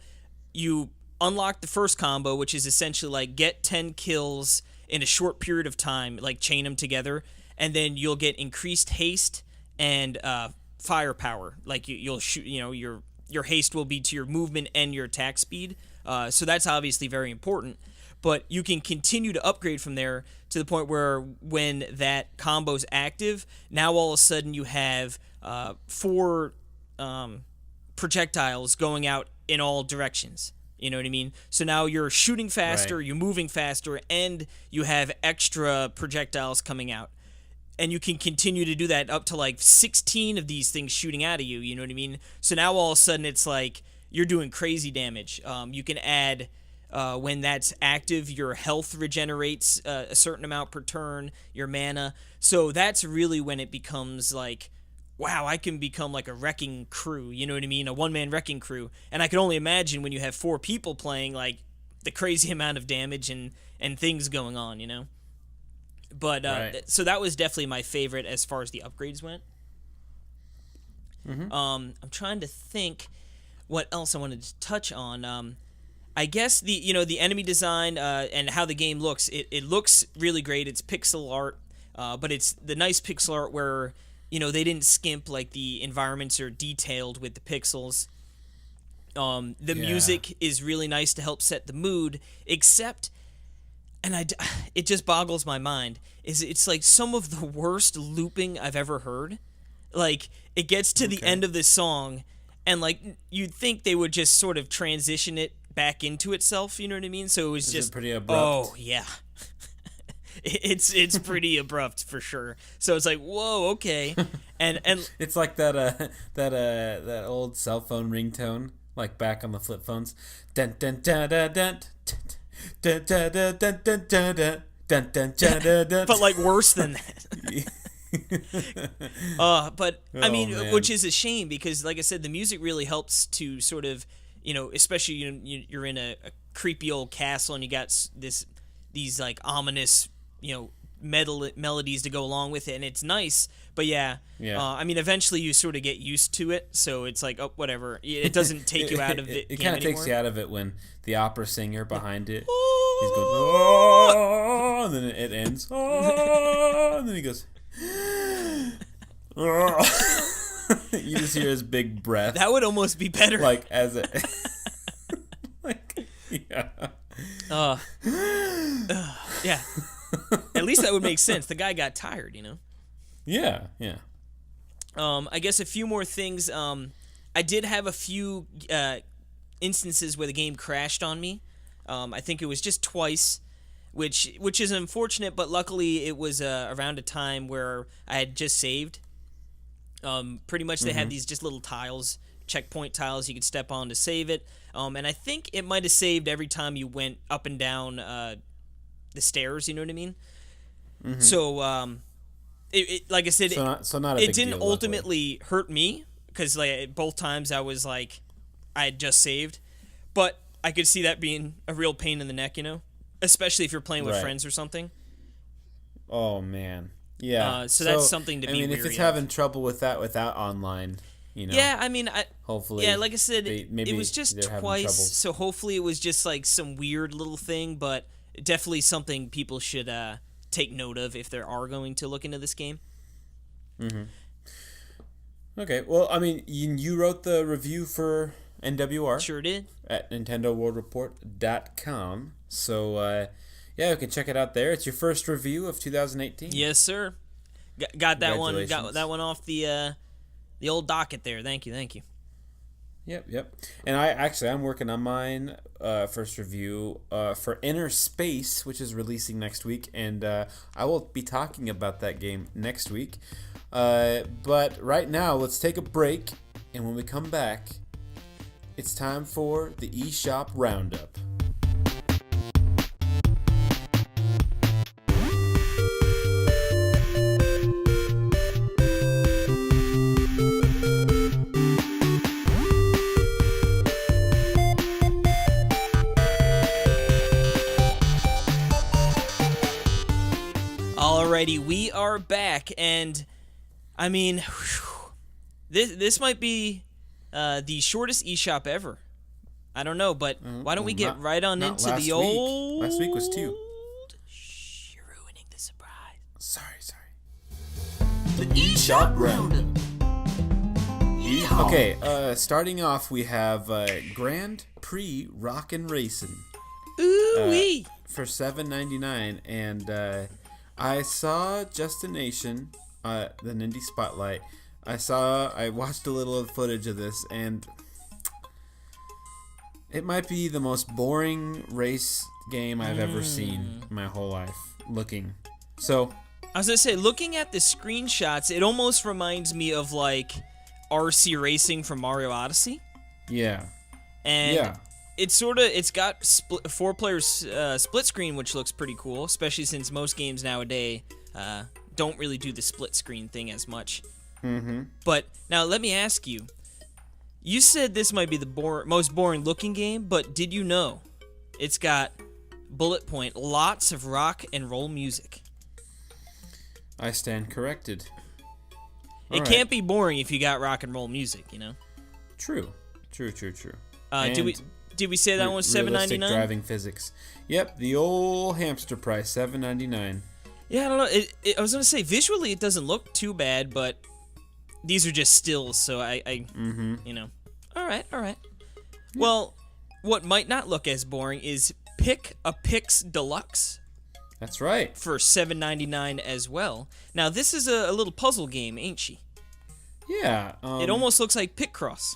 you unlock the first combo, which is essentially like get 10 kills in a short period of time, like chain them together, and then you'll get increased haste and firepower. Like you'll shoot, your haste will be to your movement and your attack speed. So that's obviously very important. But you can continue to upgrade from there to the point where when that combo's active, now all of a sudden you have 4 projectiles going out in all directions. You know what I mean? So now you're shooting faster, Right. you're moving faster, and you have extra projectiles coming out. And you can continue to do that up to like 16 of these things shooting out of you. You know what I mean? So now all of a sudden it's like you're doing crazy damage. You can add, when that's active, your health regenerates a certain amount per turn, your mana. So that's really when it becomes like, wow, I can become like a wrecking crew. You know what I mean? A one-man wrecking crew. And I can only imagine when you have 4 people playing, like the crazy amount of damage and things going on, you know? But Right. so that was definitely my favorite as far as the upgrades went. I'm trying to think what else I wanted to touch on. I guess the enemy design and how the game looks. It looks really great. It's pixel art, but it's the nice pixel art where they didn't skimp, like the environments are detailed with the pixels. The Yeah. music is really nice to help set the mood, except. And it just boggles my mind. It's like some of the worst looping I've ever heard. Like, it gets to the end of this song, and like you'd think they would just sort of transition it back into itself. You know what I mean? So it was Is just it pretty abrupt? Oh yeah, it's pretty abrupt for sure. So it's like, whoa, okay, and It's like that old cell phone ringtone, like back on the flip phones. Dun dun dun dun dun. Dun, dun, dun, dun, dun, dun, dun, dun, dun, dun, dun, dun. but like worse than that. But I mean, man. which is a shame because, like I said, the music really helps to sort of, especially you're in a creepy old castle and you got these like ominous, melodies to go along with it, and it's nice. But yeah. I mean, eventually you sort of get used to it, so it's like, oh, whatever. It doesn't take you out of it. It kind of takes anymore. you out of it when the opera singer behind it, he's going, oh, and then it ends, oh, and then he goes, oh. You just hear his big breath. That would almost be better. Like as it, like yeah. Yeah. At least that would make sense. The guy got tired, Yeah, yeah. I guess a few more things. I did have a few instances where the game crashed on me. I think it was just twice, which is unfortunate, but luckily it was around a time where I had just saved. Pretty much they had these just little tiles, checkpoint tiles you could step on to save it. And I think it might have saved every time you went up and down the stairs, you know what I mean? So, like I said, So not a big it didn't deal, ultimately hurt me because like both times I was like, I had just saved, but I could see that being a real pain in the neck, especially if you're playing with Right. friends or something. Oh man, yeah. So that's something to be I mean, if wary it's of. having trouble with that without online, Yeah, I mean, hopefully. yeah, like I said, maybe it was just they're having twice, troubles. so hopefully it was just like some weird little thing, but definitely something people should take note of if they are going to look into this game. Okay, well, I mean, you wrote the review for NWR Sure did. at NintendoWorldReport.com. So, yeah, you can check it out there. It's your first review of 2018. Yes, sir. Got that one. Got Congratulations. that one off the old docket there. Thank you. Yep. And I'm working on mine first review for Inner Space, which is releasing next week, and I will be talking about that game next week. But right now, let's take a break, and when we come back, it's time for the eShop Roundup. Alrighty, we are back, and I mean, this might be the shortest eShop ever. I don't know, but why don't we get right on into last the week. old? Last week was 2. Shh, you're ruining the surprise. Sorry. The eShop Roundup. Yeehaw. Okay, starting off, we have Grand Prix Rockin' Racing. Ooh-wee. For $7.99, and I saw Justination, the Nindy Spotlight. I watched a little of footage of this, and It might be the most boring race game I've ever seen in my whole life. Looking. So, I was gonna say, looking at the screenshots, it almost reminds me of like RC Racing from Mario Odyssey. yeah. And Yeah. it's got 4-player split screen, which looks pretty cool, especially since most games nowadays don't really do the split screen thing as much. Mm-hmm. But now let me ask you. You said this might be the most boring looking game, but did you know it's got bullet point lots of rock and roll music? I stand corrected. It can't be boring if you got rock and roll music, you know. True. Did we say that one was realistic $7.99? driving physics. Yep, the old hamster price, $7.99. Yeah, I don't know. I was gonna say visually it doesn't look too bad, but these are just stills, so you know. All right. Yeah. Well, what might not look as boring is Pick a Pix Deluxe That's right. for $7.99 as well. Now this is a little puzzle game, ain't she? Yeah. It almost looks like Picross.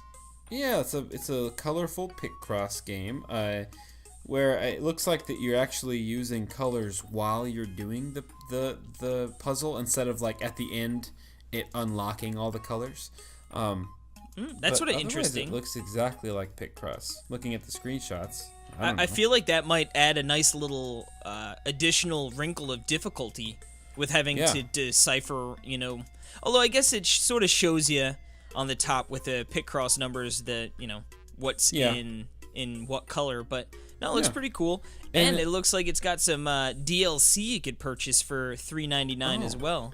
Yeah, it's a colorful Picross game, where it looks like that you're actually using colors while you're doing the puzzle instead of like at the end it unlocking all the colors. That's sort of otherwise interesting. It looks exactly like Picross. Looking at the screenshots, I don't I know. feel like that might add a nice little additional wrinkle of difficulty with having to decipher, you know. Although I guess it sort of shows you on the top with the Picross numbers that, you know, what's in what color. But no, it looks pretty cool. And it looks like it's got some DLC you could purchase for $3.99 as well.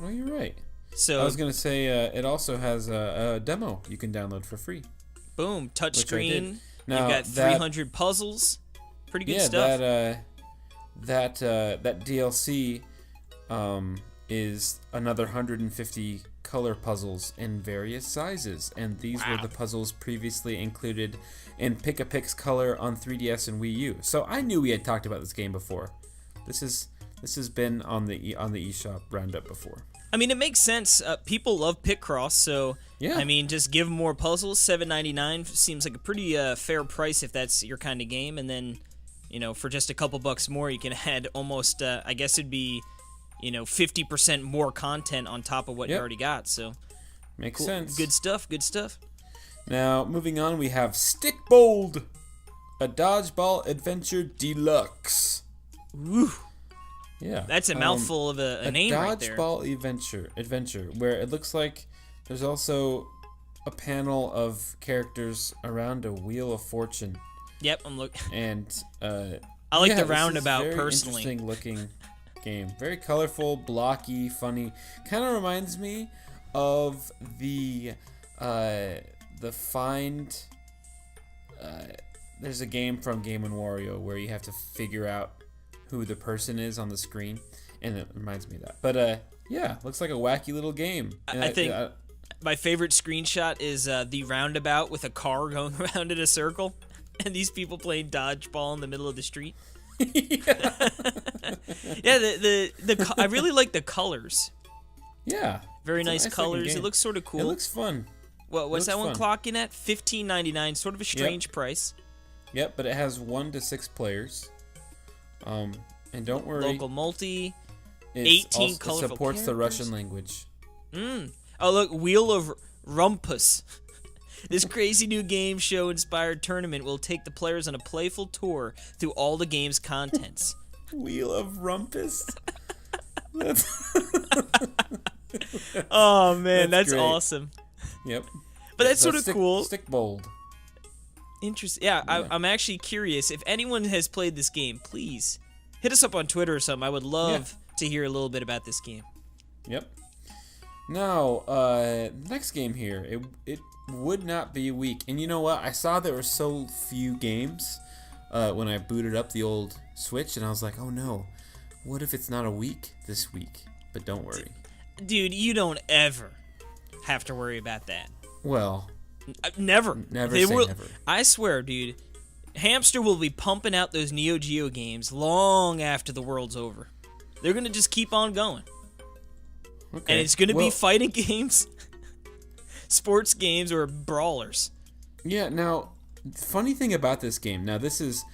Oh, you're right. So I was gonna say it also has a demo you can download for free. boom, touchscreen. Now, You've got that- 300 puzzles. Pretty good Yeah, stuff. that DLC is another 150 color puzzles in various sizes, and these were the puzzles previously included in Pick-a-Pix Color on 3DS and Wii U. So I knew we had talked about this game before. This has been on the eShop roundup before. I mean, it makes sense. People love Picross, so Yeah. I mean, just give them more puzzles. $7.99 seems like a pretty fair price if that's your kind of game. And then, you know, for just a couple bucks more, you can add almost, I guess it'd be, you know, 50% more content on top of what you already got. So Makes cool. sense. Good stuff. Good stuff. Now, moving on, we have Stick Bold, a dodgeball adventure deluxe. Woo. Yeah, That's a mouthful of a name right there. Dodgeball adventure, where it looks like there's also a panel of characters around a wheel of fortune, Yep, I'm looking. and I like the this is roundabout very personally. Interesting looking game, very colorful, blocky, funny. Kind of reminds me of the Find. There's a game from Game & Wario where you have to figure out who the person is on the screen, and it reminds me of that. But yeah, looks like a wacky little game. And I think my favorite screenshot is the roundabout with a car going around in a circle, and these people playing dodgeball in the middle of the street. Yeah, I really like the colors. yeah, Very it's a nice looking colors. game. It looks sort of cool. It looks fun. What's that one fun. clocking at? $15.99. Sort of a strange price. Yep, but it has 1 to 6 players. And don't worry, Local multi. it's 18 it colorful supports the characters. Russian language. Oh, look, Wheel of Rumpus. This crazy new game show inspired tournament will take the players on a playful tour through all the game's contents. Wheel of Rumpus. Oh man, that's great. awesome. Yep. But that's sort of cool. Stick Bold. Interesting. Yeah, I'm actually curious. If anyone has played this game, please hit us up on Twitter or something. I would love to hear a little bit about this game. Yep. Now, next game here, it would not be weak. And you know what? I saw there were so few games when I booted up the old Switch, and I was like, oh no, what if it's not a week this week? But don't worry. Dude, you don't ever have to worry about that. Well, Never. Never They say will, never. I swear, dude. Hamster will be pumping out those Neo Geo games long after the world's over. They're gonna just keep on going, okay. and it's gonna Well, be fighting games, sports games, or brawlers. Yeah. Now, funny thing about this game, now this is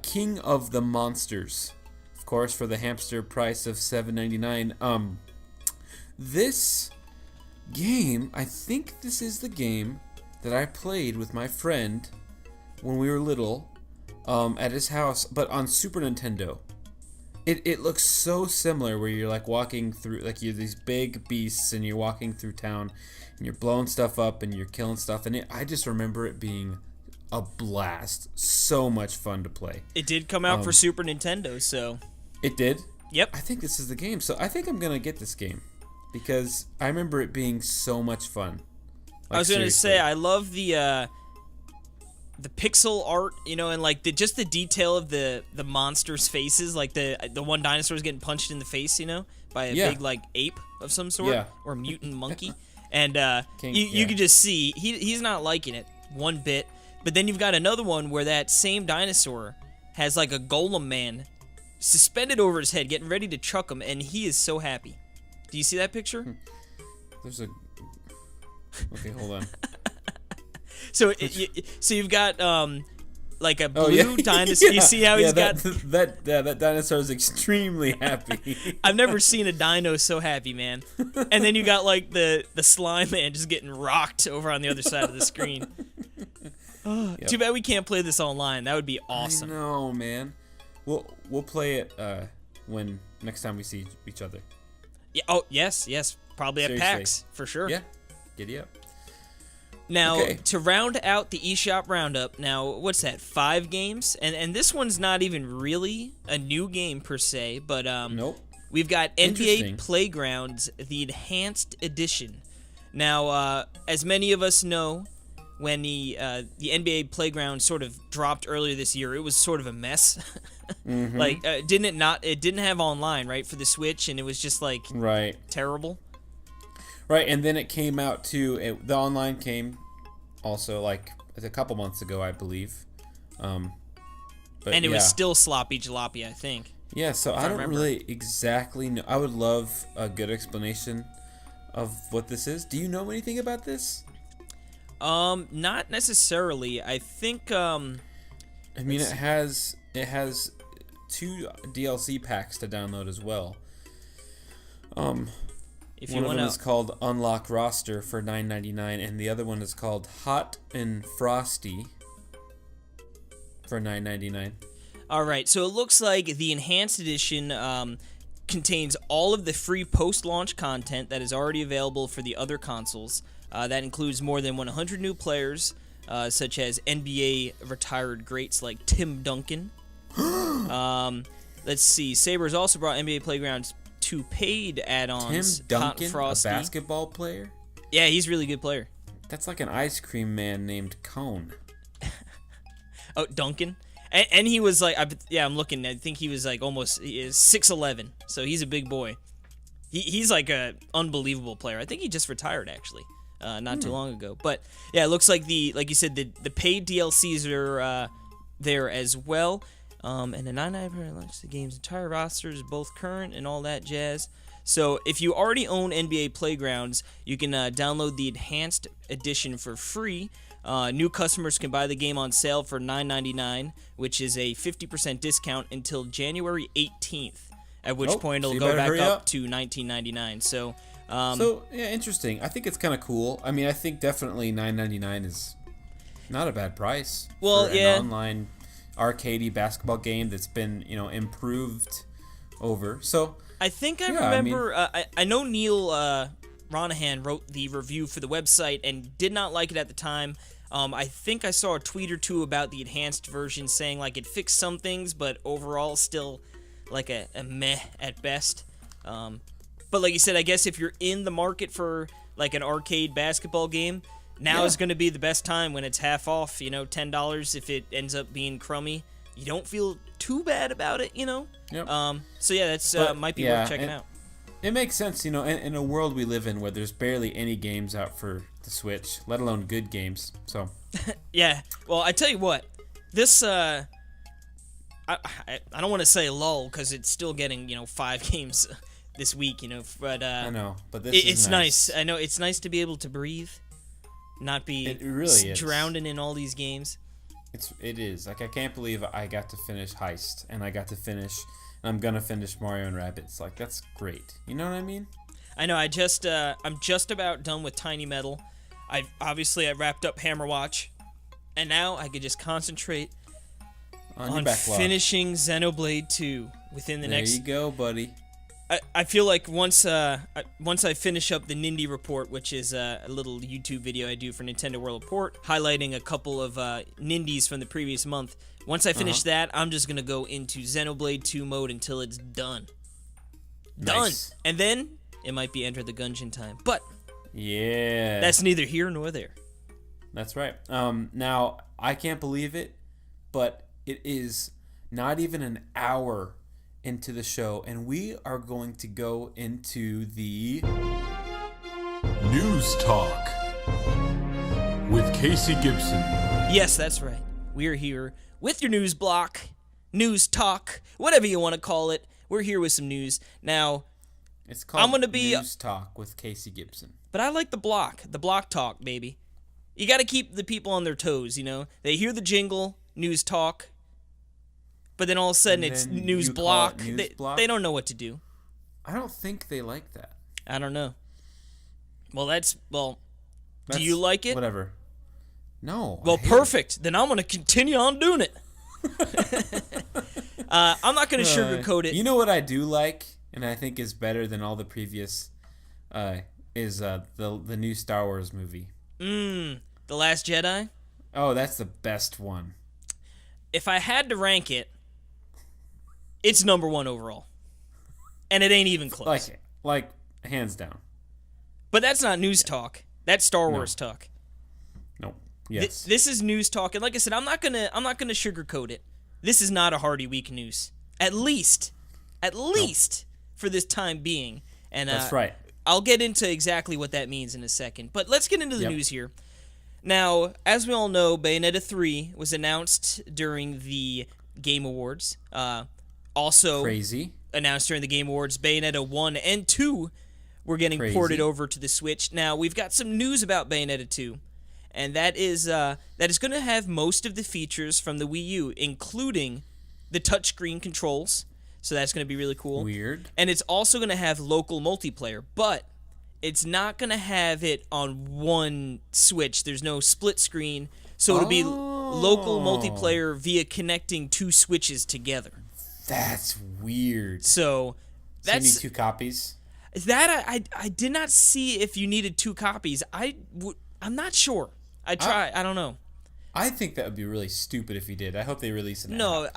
King of the Monsters, of course, for the hamster price of $7.99. This game, I think this is the game that I played with my friend when we were little at his house, but on Super Nintendo. It looks so similar, where you're like walking through, like you're these big beasts and you're walking through town and you're blowing stuff up and you're killing stuff, and I just remember it being a blast. So much fun to play. It did come out for Super Nintendo, so... It did? Yep. I think this is the game, so I think I'm going to get this game because I remember it being so much fun. I was going to say, I love the pixel art, you know, and like just the detail of the monsters' faces, like the one dinosaur is getting punched in the face, you know, by a big like ape of some sort, or mutant monkey, and you can just see he's not liking it one bit. But then you've got another one where that same dinosaur has like a golem man suspended over his head, getting ready to chuck him, and he is so happy. Do you see that picture? There's a... Okay, hold on. So you've got like a blue dinosaur. You see how he's got that dinosaur is extremely happy. I've never seen a dino so happy, man. And then you got like the slime man just getting rocked over on the other side of the screen. Too bad we can't play this online. That would be awesome. I know, man. We'll play it when next time we see each other. Yeah. Oh, yes. Probably at PAX for sure. Yeah. Giddy up. Now, to round out the eShop Roundup, now, what's that, 5 games? And this one's not even really a new game per se, but nope. We've got NBA Playgrounds, the Enhanced Edition. Now, as many of us know, when the NBA Playground sort of dropped earlier this year, it was sort of a mess. Mm-hmm. Like, it didn't have online, right, for the Switch, and it was just, like, terrible. Right, and then it came out too. The online came also like a couple months ago, I believe. But and it was still sloppy jalopy, I think. Yeah, so I don't really exactly know. I would love a good explanation of what this is. Do you know anything about this? Not necessarily. I think I mean, it has 2 DLC packs to download as well. If one of them is called Unlock Roster for $9.99, and the other one is called Hot and Frosty for $9.99. All right, so it looks like the Enhanced Edition contains all of the free post-launch content that is already available for the other consoles. That includes more than 100 new players, such as NBA retired greats like Tim Duncan. Let's see, Saber's also brought NBA Playgrounds 2 paid add-ons. Tim Duncan, a basketball player? Yeah, he's a really good player. That's like an ice cream man named Cone. Oh, Duncan? And he was like, I'm looking, I think he was like almost 6'11", so he's a big boy. He's like a unbelievable player. I think he just retired, actually, not too long ago. But, yeah, it looks like like you said, the paid DLCs are there as well. And the $9.99 launch the game's entire roster is both current and all that jazz. So if you already own NBA Playgrounds, you can download the Enhanced Edition for free. New customers can buy the game on sale for $9.99, which is a 50% discount until January 18th, at which point it'll go back up to $19.99. So, yeah, interesting. I think it's kind of cool. I mean, I think definitely $9.99 is not a bad price for an online arcadey basketball game that's been, improved over. So I think I remember. I know Neil Ronahan wrote the review for the website and did not like it at the time. I think I saw a tweet or two about the enhanced version saying like it fixed some things, but overall still like a meh at best. But like you said, I guess if you're in the market for like an arcade basketball game, now is going to be the best time when it's half off, $10 if it ends up being crummy. You don't feel too bad about it, Yep. So yeah, that's might be worth checking out. It makes sense, in a world we live in where there's barely any games out for the Switch, let alone good games. So yeah. Well, I tell you what, this I don't want to say lull because it's still getting 5 games this week, but I know, but it's nice. I know it's nice to be able to breathe. Not be really drowning in all these games. It is. Like, I can't believe I got to finish Heist, and I'm gonna finish Mario and Rabbids. Like, that's great. You know what I mean? I know. I'm just about done with Tiny Metal. I wrapped up Hammerwatch, and now I could just concentrate on finishing Xenoblade 2 within the next. There you go, buddy. I feel like once I finish up the Nindy Report, which is a little YouTube video I do for Nintendo World Report, highlighting a couple of Nindies from the previous month. Once I finish that, I'm just gonna go into Xenoblade 2 mode until it's done. Nice. Done, and then it might be Enter the Gungeon time. But yeah, that's neither here nor there. That's right. Now I can't believe it, but it is not even an hour into the show, and we are going to go into the News Talk with Casey Gibson. Yes, that's right. We're here with your news block, news talk, whatever you want to call it. We're here with some news. Now, it's called I'm gonna be News Talk with Casey Gibson. But I like the block talk, baby. You got to keep the people on their toes, you know? They hear the jingle, news talk, but then all of a sudden it's news block. They don't know what to do. I don't think they like that. I don't know. Well, do you like it? Whatever. No. Well, perfect. Then I'm going to continue on doing it. I'm not going to sugarcoat it. You know what I do like, and I think is better than all the previous, is the new Star Wars movie. The Last Jedi? Oh, that's the best one. If I had to rank it, it's number 1 overall. And it ain't even close. Like hands down. But that's not news talk. That's Star Wars talk. No. Yes. This is news talk, and like I said, I'm not gonna sugarcoat it. This is not a Hardy Week news. At least for this time being. And that's right. I'll get into exactly what that means in a second. But let's get into the news here. Now, as we all know, Bayonetta 3 was announced during the Game Awards. Also crazy. Announced during the Game Awards, Bayonetta 1 and 2 were getting ported over to the Switch. Now, we've got some news about Bayonetta 2, and that is going to have most of the features from the Wii U, including the touchscreen controls. So that's going to be really cool. Weird. And it's also going to have local multiplayer, but it's not going to have it on one Switch. There's no split screen, so it'll be local multiplayer via connecting 2 Switches together. That's weird. So you need 2 copies? That I did not see if you needed 2 copies. I'm not sure. I don't know. I think that would be really stupid if you did. I hope they release an app. No,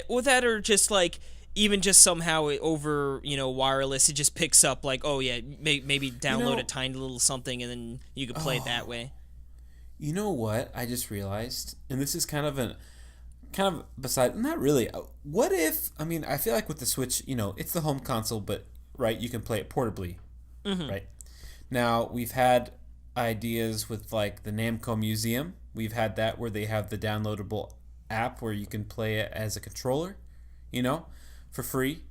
or that, or just like even just somehow over wireless, it just picks up like, oh yeah, maybe download a tiny little something and then you could play it that way. You know what I just realized, and this is kind of beside, not really. What if, I feel like with the Switch, it's the home console, but right, you can play it portably, right? Now we've had ideas with like the Namco Museum. We've had that where they have the downloadable app where you can play it as a controller, for free.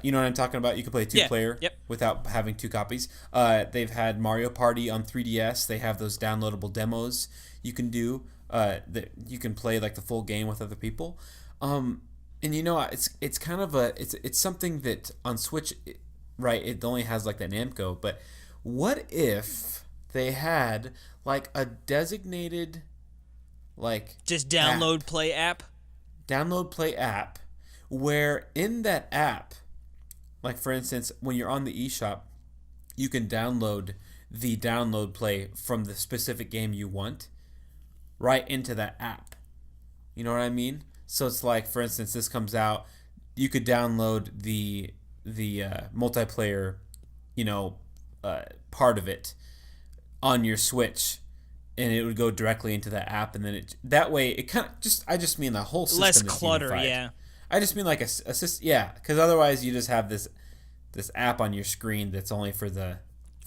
You know what I'm talking about? You can play 2-player without having 2 copies. They've had Mario Party on 3DS. They have those downloadable demos you can do. That you can play like the full game with other people. And it's kind of it's something that on Switch, right? It only has like that Namco. But what if they had like a designated just download play app? Download play app. Where in that app, like for instance, when you're on the eShop, you can download the download play from the specific game you want right into that app. You know what I mean? So it's like, for instance, this comes out, you could download the multiplayer, part of it on your Switch, and it would go directly into that app, and then that way it kind of I just mean the whole system less is clutter, unified. yeah. I just mean like a system, yeah, because otherwise you just have this app on your screen that's only for the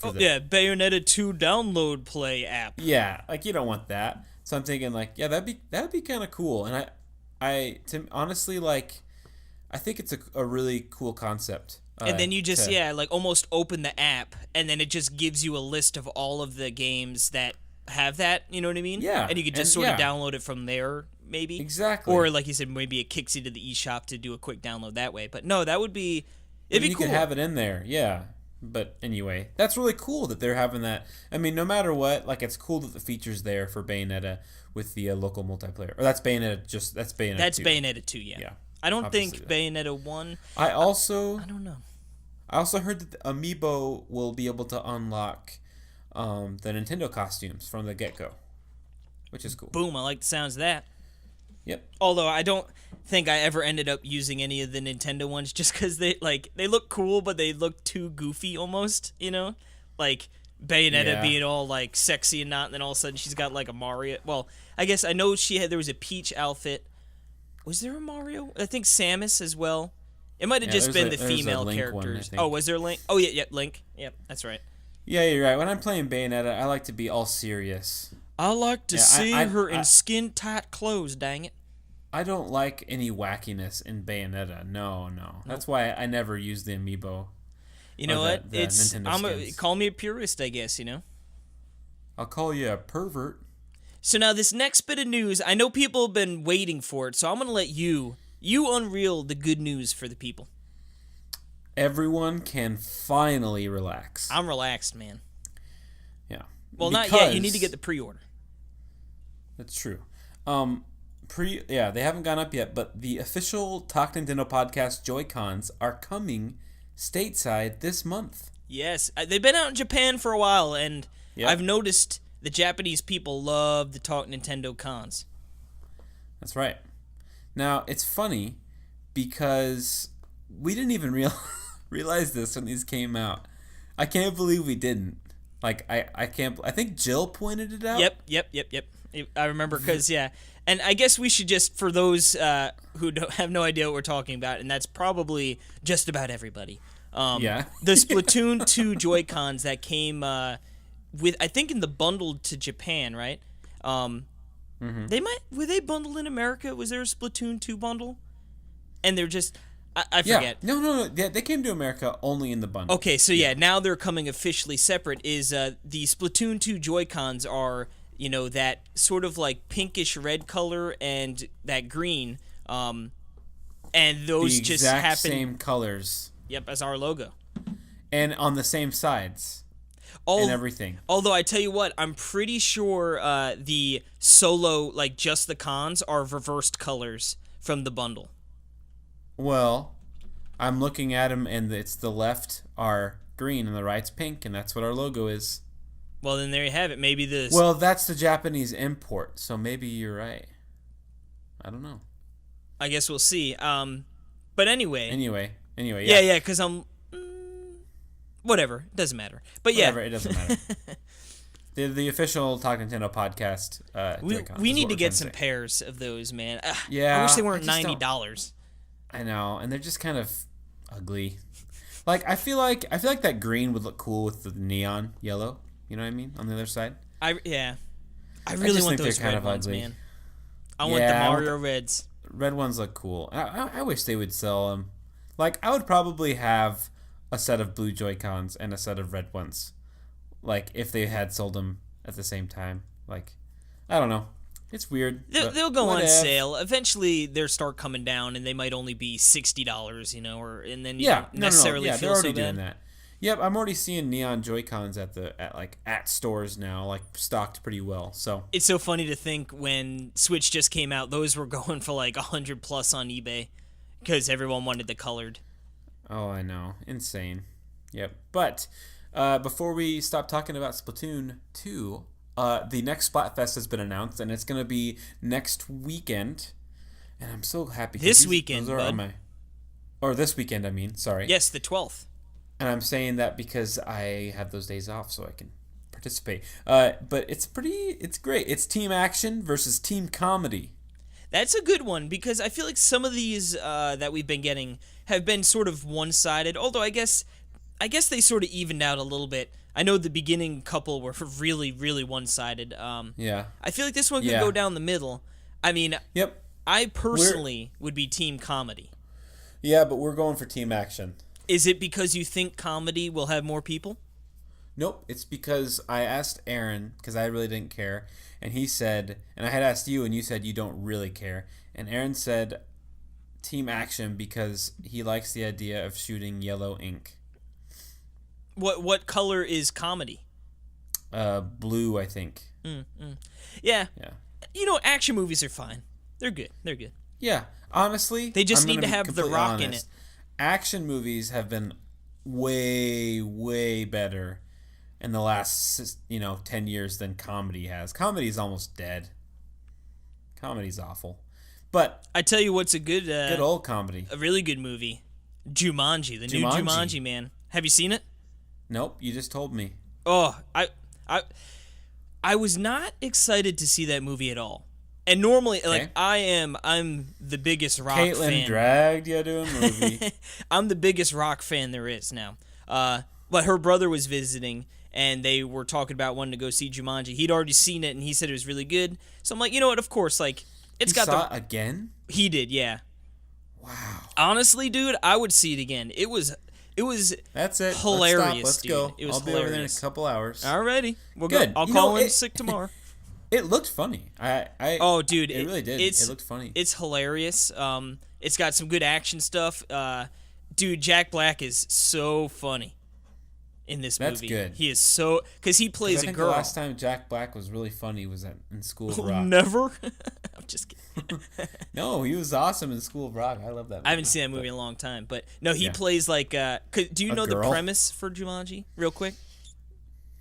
Bayonetta 2 download play app. Yeah, like you don't want that. So I'm thinking like, yeah, that'd be kind of cool, and honestly, like, I think it's a really cool concept. And then you just like almost open the app, and then it just gives you a list of all of the games that have that. You know what I mean? Yeah. And you could just sort of download it from there maybe. Exactly. Or like you said, maybe it kicks you to the eShop to do a quick download that way. But no, that would be it'd be you cool. could have it in there, yeah. But anyway, that's really cool that they're having that. I mean, no matter what, like it's cool that the feature's there for Bayonetta with the local multiplayer. Or that's Bayonetta. That's Bayonetta. That's 2. Bayonetta 2. Yeah. Yeah. I don't Obviously think that. Bayonetta 1. I don't know. I also heard that the Amiibo will be able to unlock the Nintendo costumes from the get-go, which is cool. Boom! I like the sounds of that. Yep. Although I don't think I ever ended up using any of the Nintendo ones just because they look cool, but they look too goofy almost, like Bayonetta being all like sexy and not, and then all of a sudden she's got like a Mario. Well, I guess I know there was a Peach outfit. Was there a Mario? I think Samus as well. It might have just been the female characters. Oh, was there Link? Oh yeah, Link. Yep, that's right. Yeah, you're right. When I'm playing Bayonetta, I like to be all serious. I like to see her in skin-tight clothes, dang it. I don't like any wackiness in Bayonetta. No. That's why I never use the Amiibo. You know what? Nintendo call me a purist, I guess, I'll call you a pervert. So now this next bit of news, I know people have been waiting for it, so I'm going to let you unreel the good news for the people. Everyone can finally relax. I'm relaxed, man. Yeah. Well, not yet. You need to get the pre-order. That's true. They haven't gone up yet, but the official Talk Nintendo podcast Joy-Cons are coming stateside this month. Yes. They've been out in Japan for a while, and I've noticed the Japanese people love the Talk Nintendo cons. That's right. Now, it's funny because we didn't even realize this when these came out. I can't believe we didn't. Like, I can't... I think Jill pointed it out. Yep. I remember because, And I guess we should just, for those who have no idea what we're talking about, and that's probably just about everybody. The Splatoon 2 Joy-Cons that came with, I think, in the bundle to Japan, right? Were they bundled in America? Was there a Splatoon 2 bundle? And they're just, I forget. No. They came to America only in the bundle. Okay, so now they're coming officially separate. Is the Splatoon 2 Joy-Cons are, that sort of like pinkish red color and that green, and those just happen. The same colors. Yep, as our logo. And on the same sides. And everything. Although I tell you what, I'm pretty sure the solo, like just the cons, are reversed colors from the bundle. Well, I'm looking at them, and it's the left are green and the right's pink, and that's what our logo is. Well, then there you have it. Maybe this. Well, that's the Japanese import, so maybe you're right. I don't know. I guess we'll see. But anyway. Anyway. Yeah, because I'm. Whatever, it doesn't matter. But Whatever, it doesn't matter. The official Talk Nintendo podcast. We need to get some pairs of those, man. I wish they weren't $90. I know, and they're just kind of ugly. Like I feel like that green would look cool with the neon yellow. You know what I mean? On the other side. I really want those red ones, man. I want the Mario Reds. Red ones look cool. I wish they would sell them. Like I would probably have a set of blue Joy-Cons and a set of red ones. Like if they had sold them at the same time. Like I don't know. It's weird. They'll go on sale. Eventually, they'll start coming down, and they might only be $60, and then you don't necessarily feel they're already so bad. doing that. Yep, I'm already seeing neon Joy-Cons at stores now, like stocked pretty well. So it's so funny to think when Switch just came out, those were going for like $100+ on eBay because everyone wanted the colored. Oh, I know, insane. Yep, but before we stop talking about Splatoon 2. The next Splatfest has been announced, and it's going to be next weekend. And I'm so happy. This weekend, this weekend, I mean. Sorry. Yes, the 12th. And I'm saying that because I have those days off, so I can participate. But it's great. It's team action versus team comedy. That's a good one, because I feel like some of these that we've been getting have been sort of one-sided. Although I guess they sort of evened out a little bit. I know the beginning couple were really, really one-sided. Yeah. I feel like this one could go down the middle. I mean, yep. I personally would be team comedy. Yeah, but we're going for team action. Is it because you think comedy will have more people? Nope, it's because I asked Aaron, because I really didn't care, and he said, and I had asked you, and you said you don't really care, and Aaron said team action because he likes the idea of shooting yellow ink. What color is comedy? Blue, I think. Yeah. Yeah. You know, action movies are fine. They're good. Yeah, honestly, They just I'm need gonna to be have The completely Rock in honest. it. Action movies have been way, way better in the last 10 years than comedy has. Comedy is almost dead. Comedy's awful, but I tell you what's a good old comedy. a really good movie. Jumanji, the new Jumanji, man. Have you seen it? Nope, you just told me. Oh, I was not excited to see that movie at all. And normally, like, I'm the biggest rock Caitlin fan. dragged you to a movie. I'm the biggest rock fan there is now. But her brother was visiting, and they were talking about wanting to go see Jumanji. He'd already seen it, and he said it was really good. So I'm like, you know what? Of course, like, it's You got saw the. it again? He did, yeah. Wow. Honestly, dude, I would see it again. It was That's it. hilarious. Let's dude. go. It was I'll be hilarious. over there in a couple hours. Alrighty, we'll Good. go. I'll You call know, in sick tomorrow. It looked funny. Oh, dude, it really did. It looked funny. It's hilarious. It's got some good action stuff. Dude, Jack Black is so funny in this movie. That's good. He is so because he plays I a think girl. the last time Jack Black was really funny was in School of Rock. Never. I'm just kidding. No, he was awesome in School of Rock. I love that movie. I haven't seen that movie in a long time, but no, he Yeah. plays like. Do you A know the girl? premise for Jumanji, real quick?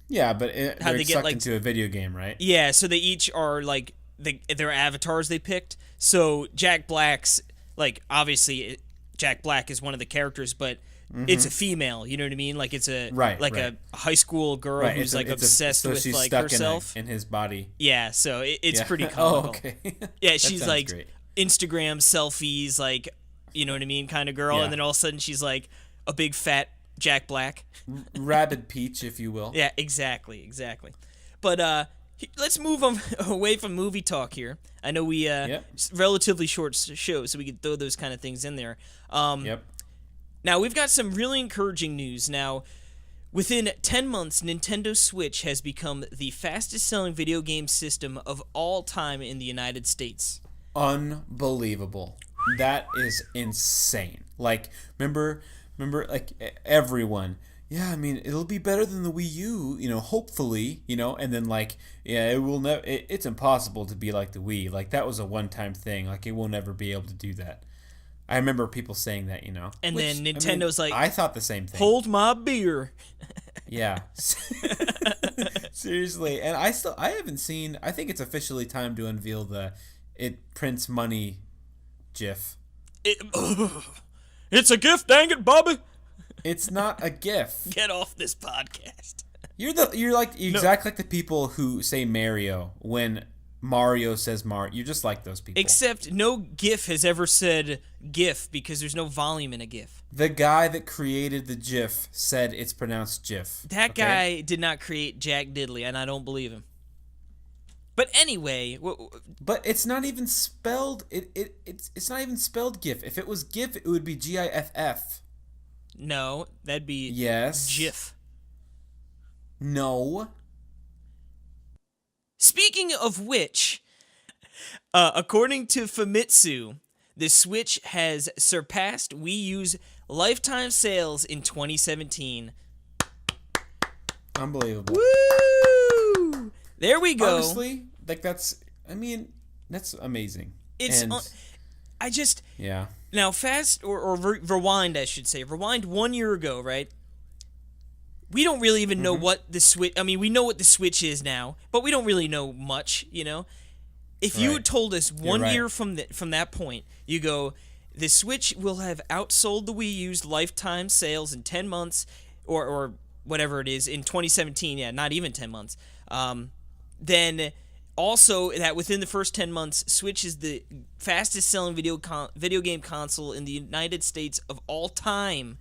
Yeah, but they're they get, sucked like- into a video game, right? Yeah, so they each are like their avatars they picked. So Jack Black's like obviously Jack Black is one of the characters, but it's a female. You know what I mean? Like it's a Right, like right. a high school girl Right. who's like obsessed so with she's like stuck herself. in his body. Yeah, so it's Yeah. pretty comical. Oh, okay. Yeah, That she's sounds like great. Instagram selfies, like you know what I mean, kind of girl, Yeah. and then all of a sudden she's like a big fat Jack Black. Rabid Peach, if you will. Yeah, exactly. But let's move on away from movie talk here. I know we relatively short show, so we could throw those kind of things in there. Yep. Now we've got some really encouraging news. Now, within 10 months, Nintendo Switch has become the fastest-selling video game system of all time in the United States. Unbelievable. That is insane. Like, remember, like everyone. Yeah, I mean, it'll be better than the Wii U, hopefully, and then like, yeah, it will never. It's impossible to be like the Wii. Like that was a one-time thing. Like it will never be able to do that. I remember people saying that, And which, then Nintendo's like, I thought the same thing. hold my beer. Yeah. Seriously, and I haven't seen. I think it's officially time to unveil the it prints money GIF. It's a gift, dang it, Bobby. It's not a GIF. Get off this podcast. You're exactly like the people who say Mario when Mario says Mario. You're just like those people. Except no GIF has ever said GIF because there's no volume in a GIF. The guy that created the GIF said it's pronounced GIF. That guy did not create Jack Diddley, and I don't believe him. But anyway, but it's not even spelled. It's not even spelled GIF. If it was GIF, it would be GIFF. No, that'd be Yes. GIF. No. Speaking of which, according to Famitsu, the Switch has surpassed Wii U's lifetime sales in 2017. Unbelievable. Woo! There we go. Honestly, like that's amazing. It's And, I just yeah. now fast or rewind, I should say. Rewind 1 year ago, right? We don't really even know what the Switch. I mean, we know what the Switch is now, but we don't really know much. If you had told us one year from that point, you go, the Switch will have outsold the Wii U's lifetime sales in 10 months, or whatever it is in 2017. Yeah, not even 10 months. Then also that within the first 10 months, Switch is the fastest selling video game console in the United States of all time,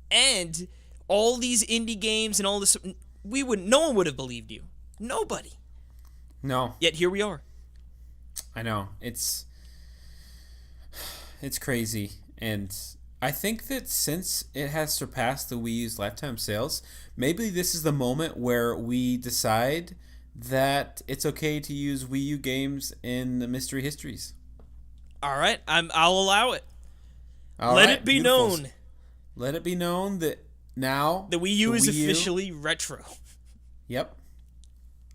and all these indie games and all this, no one would have believed you. Nobody. No. Yet here we are. I know. It's crazy, and I think that since it has surpassed the Wii U's lifetime sales, maybe this is the moment where we decide that it's okay to use Wii U games in the mystery histories. All right, I'll allow it. All Let right, it be beautiful. known. Let it be known that now The Wii U the is Wii U- officially retro. Yep.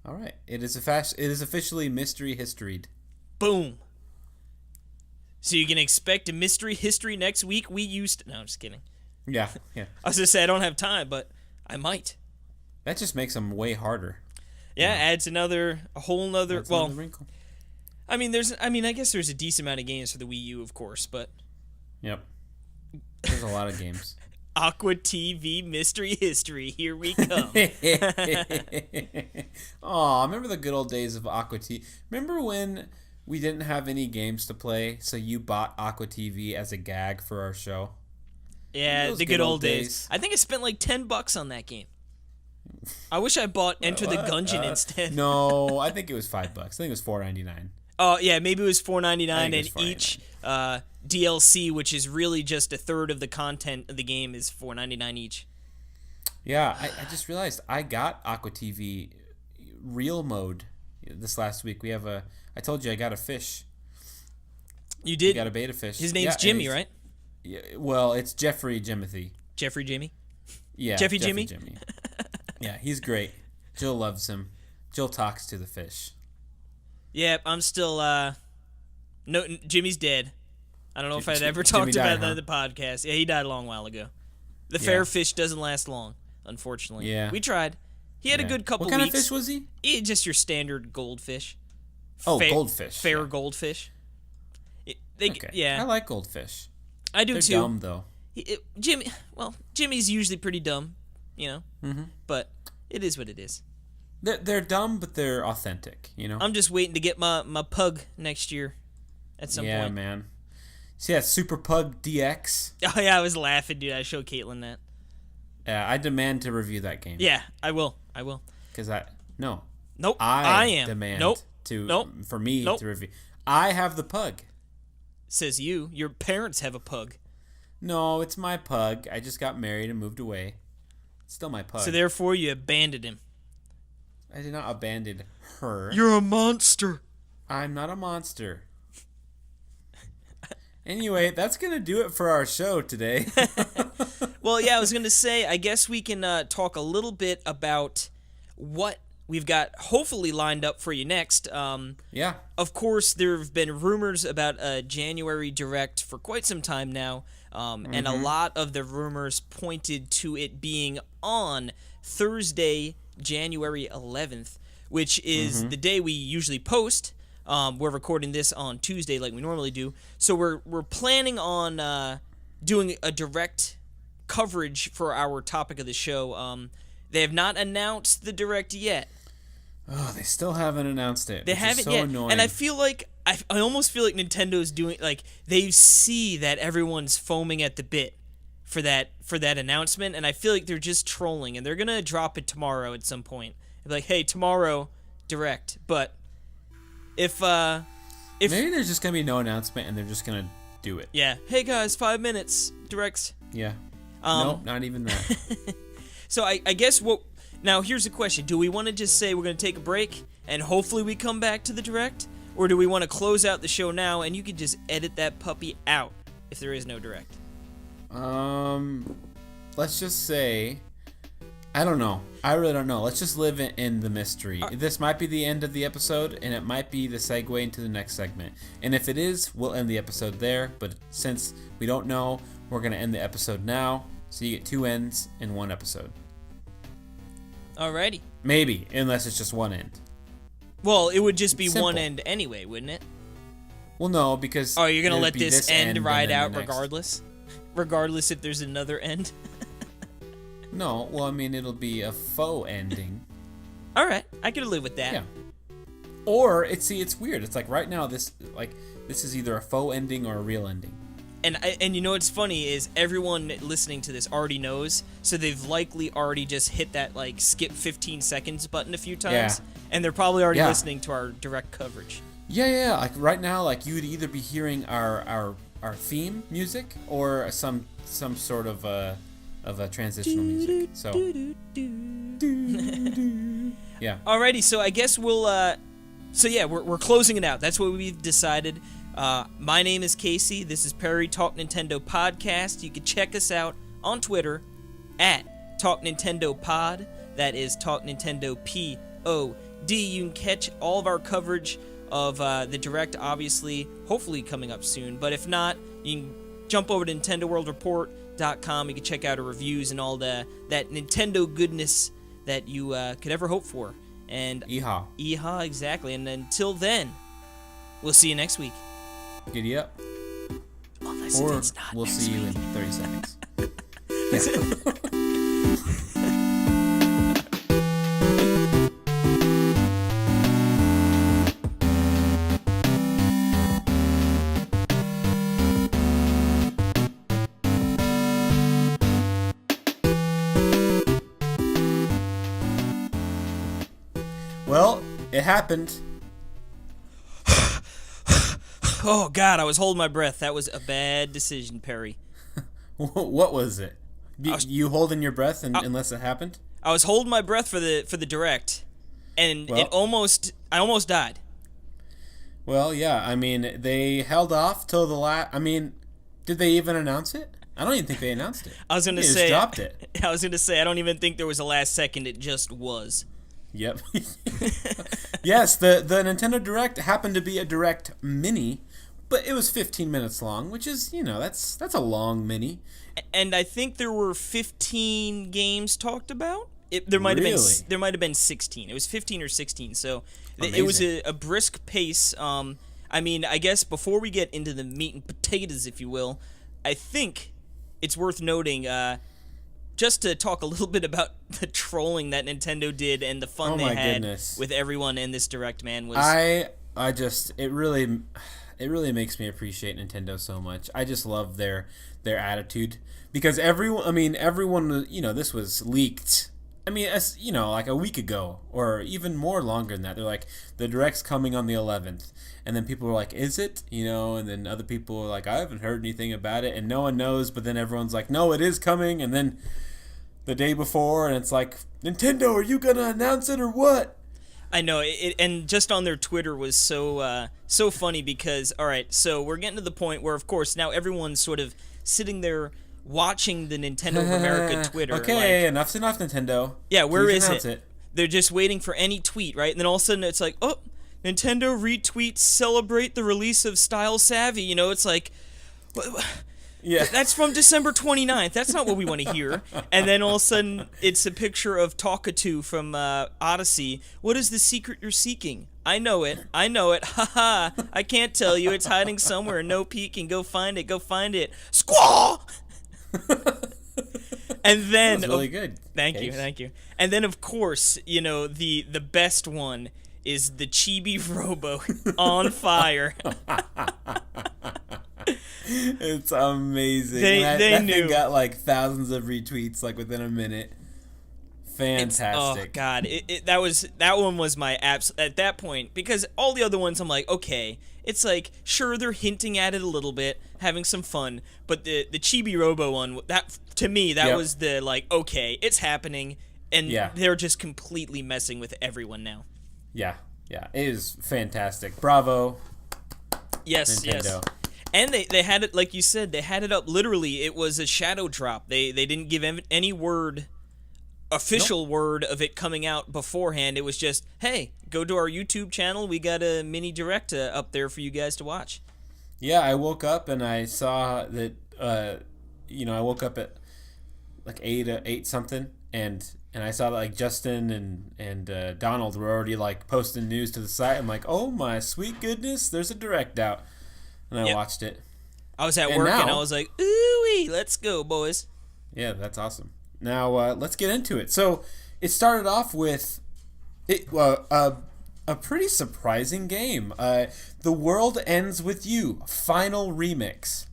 All right. It is officially mystery historied. Boom. So you can expect a mystery history next week. No, I'm just kidding. Yeah. I was gonna say I don't have time, but I might. That just makes them way harder. Yeah, adds a whole nother. That's Well, another wrinkle. I guess there's a decent amount of games for the Wii U, of course, but Yep. There's a lot of games. Aqua TV mystery history. Here we come. Aw, remember the good old days of Aqua TV? Remember when we didn't have any games to play, so you bought Aqua TV as a gag for our show? Yeah, Those the good old days. I think I spent like $10 on that game. I wish I bought Enter the Gungeon instead. No, I think it was $5. I think it was $4.99. Oh yeah, maybe it was $4.99, I and think it was each DLC, which is really just a third of the content of the game, is $4.99 each. Yeah, I just realized I got Aqua TV real mode this last week. I told you I got a fish. You did? I got a beta fish. His name's Jimmy, right? Yeah, well, it's Jeffrey Jimothy. Jeffrey Jimmy? Yeah, Jeffy Jimmy? Yeah, he's great. Jill loves him. Jill talks to the fish. Yep, I'm still, no, Jimmy's dead. I don't know if I'd ever Jimmy talked about died, that huh? in the podcast. Yeah, he died a long while ago. The fair fish doesn't last long, unfortunately. Yeah. We tried. He had a good couple What kind weeks. of fish was he? Just your standard goldfish. Oh, goldfish. Fair yeah. goldfish. Okay. Yeah. I like goldfish. I do They're too. dumb, though. Jimmy's usually pretty dumb, but it is what it is. They're dumb, but they're authentic, I'm just waiting to get my pug next year at some point. Yeah, man. See that Super Pug DX? Oh, yeah, I was laughing, dude. I showed Caitlin that. Yeah, I demand to review that game. Yeah, I will. Because Nope. I am. demand for me to review. I have the pug. Says you. Your parents have a pug. No, it's my pug. I just got married and moved away. It's still my pug. So therefore you abandoned him. I did not abandon her. You're a monster. I'm not a monster. Anyway, that's going to do it for our show today. Well, yeah, I was going to say, I guess we can talk a little bit about what we've got hopefully lined up for you next. Yeah. Of course, there have been rumors about a January Direct for quite some time now, and a lot of the rumors pointed to it being on Thursday, January 11th, which is the day we usually post. We're recording this on Tuesday like we normally do, so we're planning on doing a direct coverage for our topic of the show. They have not announced the direct yet. Oh, they still haven't announced it. They haven't yet, annoying. and I feel like I almost feel like Nintendo's doing like they see that everyone's foaming at the bit for that announcement, and I feel like they're just trolling, and they're gonna drop it tomorrow at some point. They're like, hey, tomorrow direct, but if maybe there's just gonna be no announcement and they're just gonna do it. Yeah, hey guys, 5 minutes directs. Yeah. Nope, not even that. So I guess now here's a question: do we want to just say we're gonna take a break and hopefully we come back to the direct, or do we want to close out the show now and you could just edit that puppy out if there is no direct? Let's just say, I don't know. I really don't know. Let's just live in the mystery. This might be the end of the episode, and it might be the segue into the next segment. And if it is, we'll end the episode there. But since we don't know, we're going to end the episode now. So you get 2 ends in 1 episode. Alrighty. Maybe, unless it's just 1 end. Well, it would just be Simple. 1 end anyway, wouldn't it? Well, no, because... Oh, you're going to let it'd be this end end ride and then out the next. regardless? Regardless if there's another end? No, well, I mean, it'll be a faux ending. Alright, I could live with that. Yeah. Or, it's weird. It's like right now, this is either a faux ending or a real ending. And you know what's funny is everyone listening to this already knows, so they've likely already just hit that like skip 15 seconds button a few times, and they're probably already listening to our direct coverage. Yeah. Like right now, like you would either be hearing our our theme music or some sort of a transitional music. So yeah. Alrighty, so I guess we'll we're closing it out. That's what we've decided. My name is Casey. This is Perry Talk Nintendo Podcast. You can check us out on Twitter at Talk Nintendo Pod. That is Talk Nintendo POD. You can catch all of our coverage of the Direct, obviously, hopefully coming up soon. But if not, you can jump over to NintendoWorldReport.com. You can check out our reviews and all that Nintendo goodness that you could ever hope for. And Yeehaw, exactly. And until then, we'll see you next week. Giddy up. Unless Or it's not we'll next see you week. in 30 seconds. Well, it happened. Oh, God, I was holding my breath. That was a bad decision, Perry. What was it? You holding your breath unless it happened? I was holding my breath for the Direct, and Well- I almost died. Well, yeah. I mean, they held off till the last. I mean, did they even announce it? I don't even think they announced it. I was going to They just say, dropped it. I was going to say, I don't even think there was a last second. It just was. Yep. Yes, the Nintendo Direct happened to be a Direct Mini, but it was 15 minutes long, which is, that's a long mini. And I think there were 15 games talked about. There might have been 16. It was 15 or 16. So it was a brisk pace. I mean, I guess before we get into the meat and potatoes, if you will, I think it's worth noting just to talk a little bit about the trolling that Nintendo did and the fun they had with everyone in this Direct, man. It really makes me appreciate Nintendo so much. I just love their attitude because everyone, this was leaked. I mean, like a week ago or even more longer than that. They're like, the Direct's coming on the 11th. And then people were like, is it? And then other people were like, I haven't heard anything about it. And no one knows. But then everyone's like, no, it is coming. And then the day before, and it's like, Nintendo, are you going to announce it or what? I know, and just on their Twitter was so funny because, all right, so we're getting to the point where, of course, now everyone's sort of sitting there watching the Nintendo of America Twitter. Okay, enough's enough, Nintendo. Yeah, where Please is it? They're just waiting for any tweet, right? And then all of a sudden it's like, oh, Nintendo retweets celebrate the release of Style Savvy. It's like, yeah, that's from December 29th. That's not what we want to hear. And then all of a sudden it's a picture of Talkatoo from Odyssey. What is the secret you're seeking? I know it. Haha. I can't tell you. It's hiding somewhere. No peeking. Go find it. Squaw! And then that was really good. Thank you. And then of course, the best one is the Chibi Robo on fire. It's amazing. They that knew. thing got like thousands of retweets like within a minute. Fantastic. Oh God, that one was my at that point, because all the other ones I'm like, okay, it's like, sure, they're hinting at it a little bit, having some fun, but the Chibi Robo one, that to me was the like, okay, it's happening, and they're just completely messing with everyone now. Yeah, it is fantastic. Bravo. Yes, Nintendo. yes. And they had it, like you said, they had it up literally. It was a shadow drop. They didn't give any official word of it coming out beforehand. It was just, hey, go to our YouTube channel. We got a mini direct up there for you guys to watch. Yeah, I woke up and I saw that. I woke up at like 8 something, and I saw that like Justin and Donald were already like posting news to the site. I'm like, oh my sweet goodness, there's a direct out, and I watched it. I was at work and I was like, ooh-wee, let's go, boys. Yeah, that's awesome. Now, let's get into it. So, it started off with a pretty surprising game. The World Ends With You, Final Remix.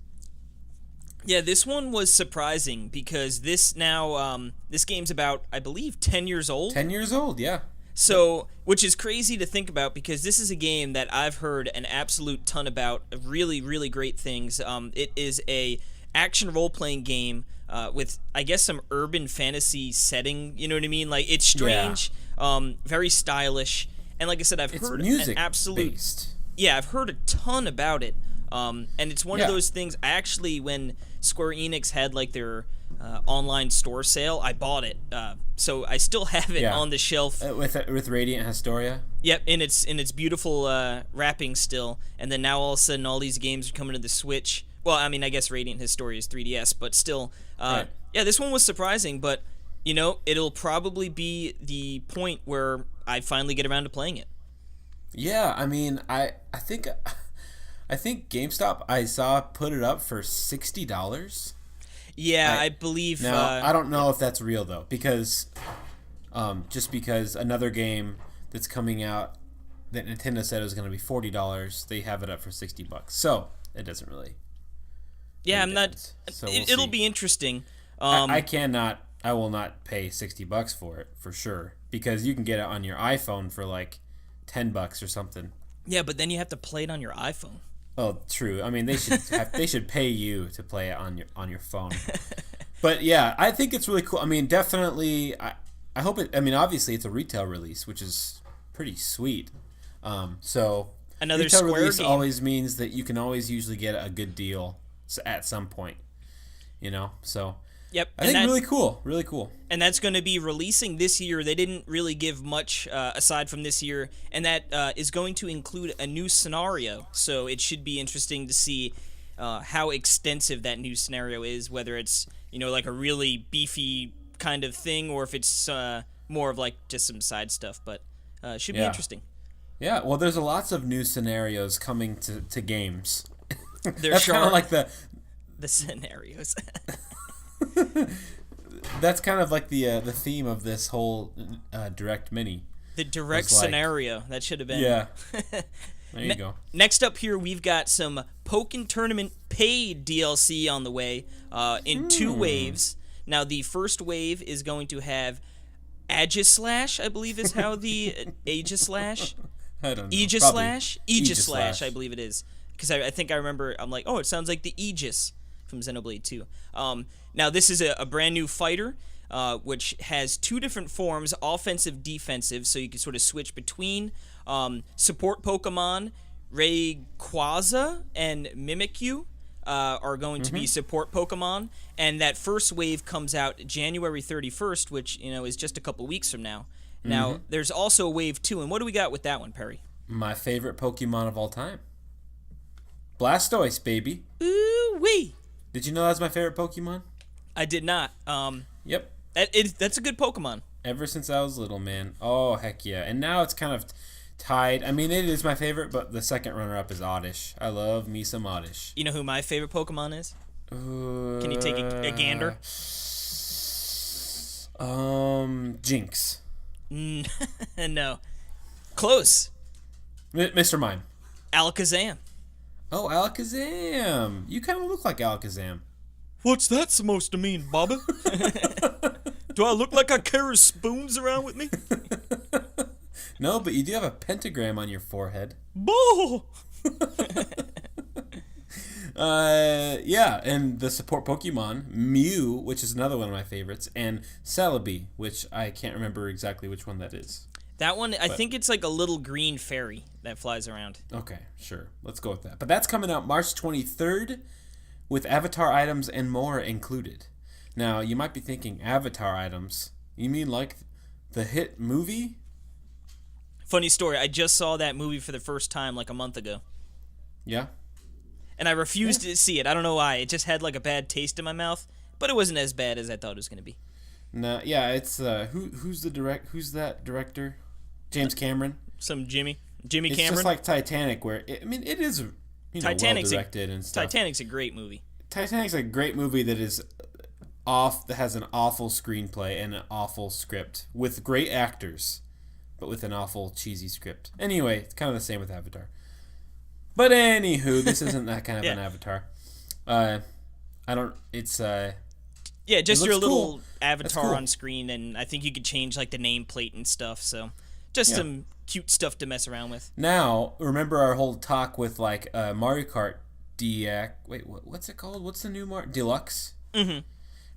Yeah, this one was surprising because this game's about, I believe, 10 years old. 10 years old, yeah. So, which is crazy to think about because this is a game that I've heard an absolute ton about, really, really great things. It is a action role-playing game with, I guess, some urban fantasy setting, you know what I mean? Like, it's strange, very stylish, and like I said, I've heard music an absolute... based. Yeah, I've heard a ton about it, and it's one of those things, I actually, when Square Enix had, like, their... online store sale, I bought it, so I still have it on the shelf with Radiant Historia. Yep, in its beautiful wrapping still, and then now all of a sudden all these games are coming to the Switch. Well, I mean, I guess Radiant Historia is 3DS, but still, Right. Yeah, this one was surprising, but you know, it'll probably be the point where I finally get around to playing it. Yeah, I mean, I think GameStop I saw put it up for $60. Yeah, I believe. Now, I don't know if that's real though, because just because another game that's coming out that Nintendo said was going to be $40, they have it up for $60. So it doesn't really. Yeah, I'm not. So It'll be interesting. I will not pay $60 for it for sure, because you can get it on your iPhone for like $10 or something. Yeah, but then you have to play it on your iPhone. Oh, true. I mean, they should pay you to play it on your phone. But yeah, I think it's really cool. I mean, definitely. I hope it. I mean, obviously, it's a retail release, which is pretty sweet. So another retail Square release game. always means that you can always usually get a good deal at some point. You know, so. Yep. I think really cool. Really cool. And that's going to be releasing this year. They didn't really give much aside from this year, and that is going to include a new scenario. So it should be interesting to see how extensive that new scenario is, whether it's, you know, like a really beefy kind of thing, or if it's more of like just some side stuff. But it should be interesting. Yeah, well, there's lots of new scenarios coming to games. That's kind of like the scenarios. That's kind of like the theme of this whole direct mini. The direct scenario. That should have been. Yeah. There you go. Next up here, we've got some Pokken Tournament paid DLC on the way in 2 waves. Now, the first wave is going to have Aegislash, I believe is how the Aegislash? I don't know. Aegislash? Aegislash, Aegislash. I believe it is. Because I think I remember, I'm like, oh, it sounds like the Aegis from Xenoblade 2. Now, this is a brand new fighter, which has 2 different forms, offensive, defensive, so you can sort of switch between. Support Pokemon, Rayquaza and Mimikyu are going to be support Pokemon, and that first wave comes out January 31st, which, you know, is just a couple weeks from now. Now, there's also wave 2, and what do we got with that one, Perry? My favorite Pokemon of all time. Blastoise, baby. Ooh-wee! Did you know that's my favorite Pokemon? I did not. Yep. That's a good Pokemon. Ever since I was little, man. Oh, heck yeah. And now it's kind of tied. I mean, it is my favorite, but the second runner-up is Oddish. I love me some Oddish. You know who my favorite Pokemon is? Can you take a gander? Jinx. No. Close. Mr. Mime. Alakazam. Oh, Alakazam. You kind of look like Alakazam. What's that supposed to mean, Baba? Do I look like I carry spoons around with me? No, but you do have a pentagram on your forehead. Boo! Yeah, and the support Pokemon, Mew, which is another one of my favorites, and Celebi, which I can't remember exactly which one that is. That one, I think it's like a little green fairy that flies around. Okay, sure. Let's go with that. But that's coming out March 23rd with Avatar items and more included. Now, you might be thinking, Avatar items? You mean like the hit movie? Funny story, I just saw that movie for the first time like a month ago. Yeah? And I refused to see it. I don't know why. It just had like a bad taste in my mouth, but it wasn't as bad as I thought it was going to be. No, yeah, it's who's that director? James Cameron. Some Jimmy It's Cameron. It's just like Titanic, where it is well directed and stuff. Titanic's a great movie. Titanic's a great movie that is off. That has an awful screenplay and an awful script with great actors, but with an awful cheesy script. Anyway, it's kind of the same with Avatar. But anywho, this isn't that kind of an Avatar. I don't. It's yeah, just your little cool. avatar cool. on screen, and I think you could change like the nameplate and stuff. So Just some cute stuff to mess around with. Now, remember our whole talk with like Mario Kart DX. Wait, what's it called? What's the new Deluxe? Mm-hmm.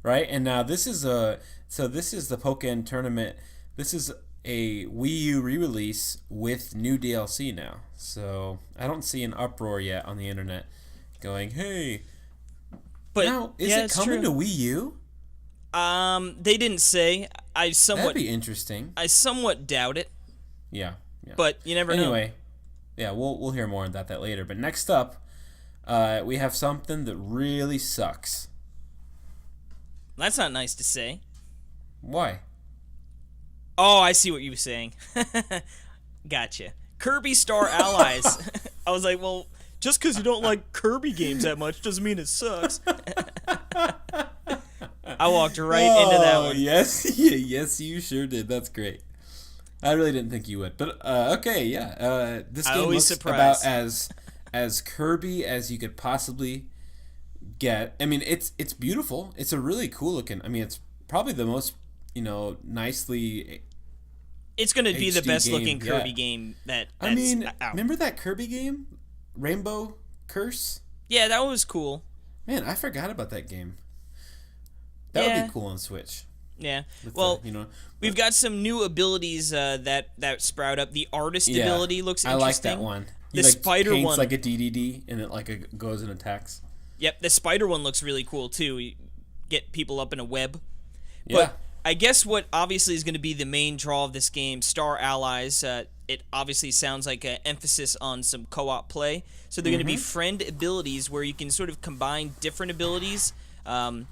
Right, and now this is the Pokken tournament. This is a Wii U re-release with new DLC now. So I don't see an uproar yet on the internet going, "Hey, but now is it coming to Wii U?" They didn't say. That'd be interesting. I somewhat doubt it. Yeah. But you never know. Anyway, yeah, we'll hear more about that later. But next up, we have something that really sucks. That's not nice to say. Why? Oh, I see what you were saying. Gotcha. Kirby Star Allies. I was like, well, just because you don't like Kirby games that much doesn't mean it sucks. I walked right into that one. Yes, yes, you sure did. That's great. I really didn't think you would, but okay, yeah. This game looks about as Kirby as you could possibly get. I mean, it's beautiful. It's a really cool looking. I mean, it's probably the most nicely. It's going to be the HD best game, looking Kirby game that's out. Remember that Kirby game, Rainbow Curse? Yeah, that was cool. Man, I forgot about that game. That would be cool on Switch. Yeah. Well, we've got some new abilities that sprout up. The artist ability looks interesting. I like that one. The spider paints one, like a DDD, and it goes and attacks. Yep, the spider one looks really cool too. You get people up in a web. Yeah. But I guess what obviously is going to be the main draw of this game, Star Allies, it obviously sounds like an emphasis on some co-op play. So they're going to be friend abilities where you can sort of combine different abilities to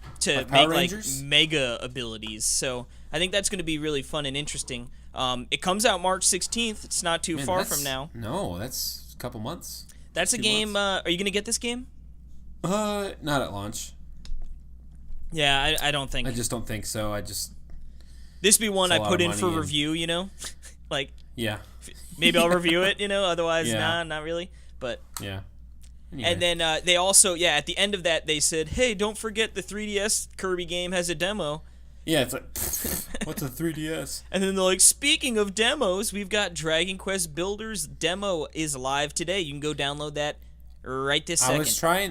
make like mega abilities. So I think that's going to be really fun and interesting. It comes out March 16th. It's not too far from now. No, that's a couple months. That's a game. Are you going to get this game? Not at launch. Yeah, I don't think. I just don't think so. This be one I put in for review, like. Yeah. Maybe I'll review it, Otherwise, not really. But yeah. Anyway. And then they also, at the end of that, they said, "Hey, don't forget the 3DS Kirby game has a demo." Yeah, it's like, what's a 3DS? And then they're like, "Speaking of demos, we've got Dragon Quest Builders demo is live today. You can go download that right this second."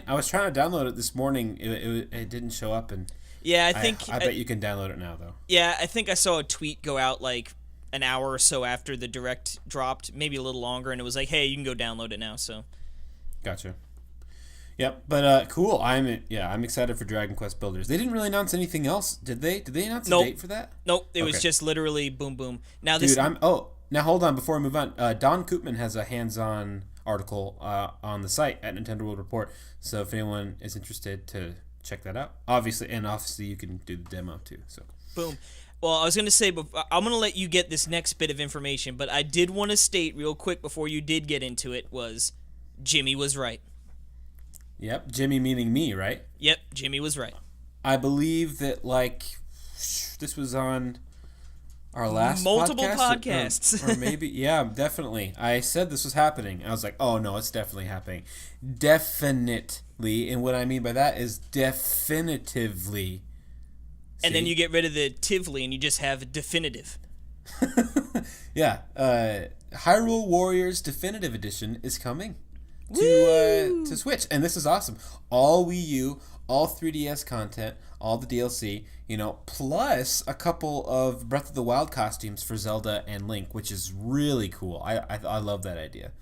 I was trying to download it this morning. It didn't show up, and I bet you can download it now though. Yeah, I think I saw a tweet go out like an hour or so after the direct dropped, maybe a little longer, and it was like, "Hey, you can go download it now." So. Gotcha. Yep, but cool. I'm excited for Dragon Quest Builders. They didn't really announce anything else, did they? Did they announce a date for that? Nope. It was just literally boom, boom. Now now hold on before I move on. Don Koopman has a hands-on article on the site at Nintendo World Report. So if anyone is interested to check that out, obviously you can do the demo too. So boom. Well, I was going to say, I'm going to let you get this next bit of information, but I did want to state real quick before you did get into it was Jimmy was right. Yep, Jimmy meaning me, right? Yep, Jimmy was right. I believe that, this was on our last multiple podcasts. Or maybe, yeah, definitely. I said this was happening. I was like, oh, no, it's definitely happening. Definitely, and what I mean by that is definitively. And then you get rid of the tively and you just have definitive. Yeah, Hyrule Warriors Definitive Edition is coming to Switch, and this is awesome. All Wii U, all 3DS content, all the DLC, plus a couple of Breath of the Wild costumes for Zelda and Link, which is really cool. I love that idea.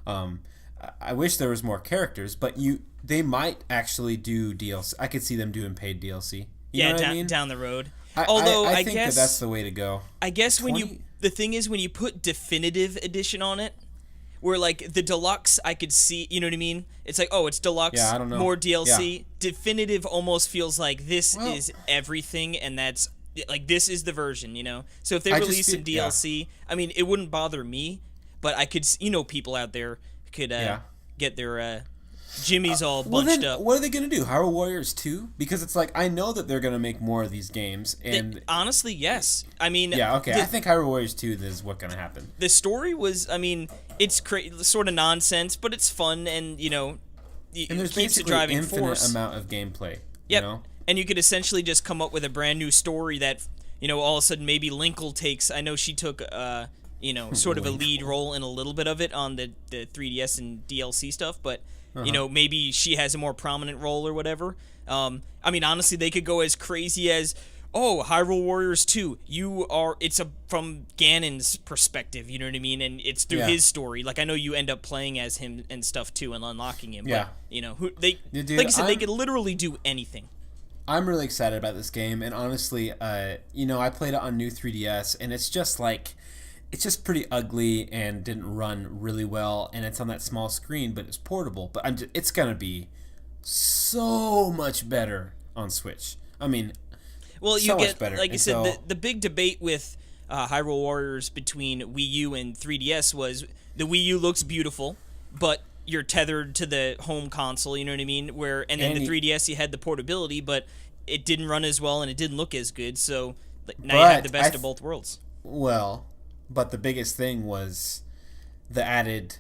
I wish there was more characters, but they might actually do DLC. I could see them doing paid DLC. You know what I mean? Down the road. Although I think that's the way to go. I guess the thing is when you put Definitive Edition on it, where like the deluxe, I could see, you know what I mean? It's like, oh, it's deluxe, I don't know. more DLC. Yeah. Definitive almost feels like this is everything, and that's like this is the version, So if they release some DLC, I mean, it wouldn't bother me, but I could, people out there could get their Jimmy's all bunched up. What are they going to do? Hyrule Warriors 2? Because it's like, I know that they're going to make more of these games. And honestly, yes. I mean... Yeah, okay. I think Hyrule Warriors 2 is what's going to happen. The story was, it's sort of nonsense, but it's fun and, and there's keeps basically a driving infinite force. Amount of gameplay. Yep. And you could essentially just come up with a brand new story that, all of a sudden maybe Linkle takes... I know she took... sort of a lead role in a little bit of it on the 3DS and DLC stuff, but maybe she has a more prominent role or whatever. I mean, honestly, they could go as crazy as, oh, Hyrule Warriors 2, it's from Ganon's perspective, you know what I mean? And it's through his story. Like, I know you end up playing as him and stuff too and unlocking him, but, like I said, they could literally do anything. I'm really excited about this game, and honestly, I played it on new 3DS, and it's just pretty ugly and didn't run really well, and it's on that small screen, but it's portable. But it's gonna be so much better on Switch. I mean, well, so you much better. Like I said, the big debate with Hyrule Warriors between Wii U and 3DS was the Wii U looks beautiful, but you're tethered to the home console, you know what I mean? And then the 3DS, you had the portability, but it didn't run as well and it didn't look as good. So now you have the best of both worlds. Well, but the biggest thing was the added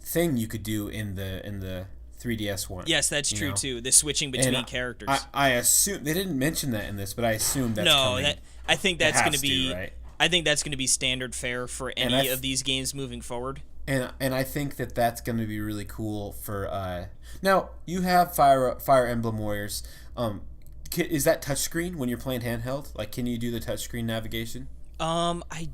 thing you could do in the 3DS one. Yes, that's true too. The switching between characters. I assume they didn't mention that in this, but I assume that's coming. I think that's going to be. Right? I think that's going to be standard fare for any of these games moving forward. And I think that's going to be really cool for. Now you have Fire Emblem Warriors. Is that touchscreen when you're playing handheld? Like, can you do the touchscreen navigation? I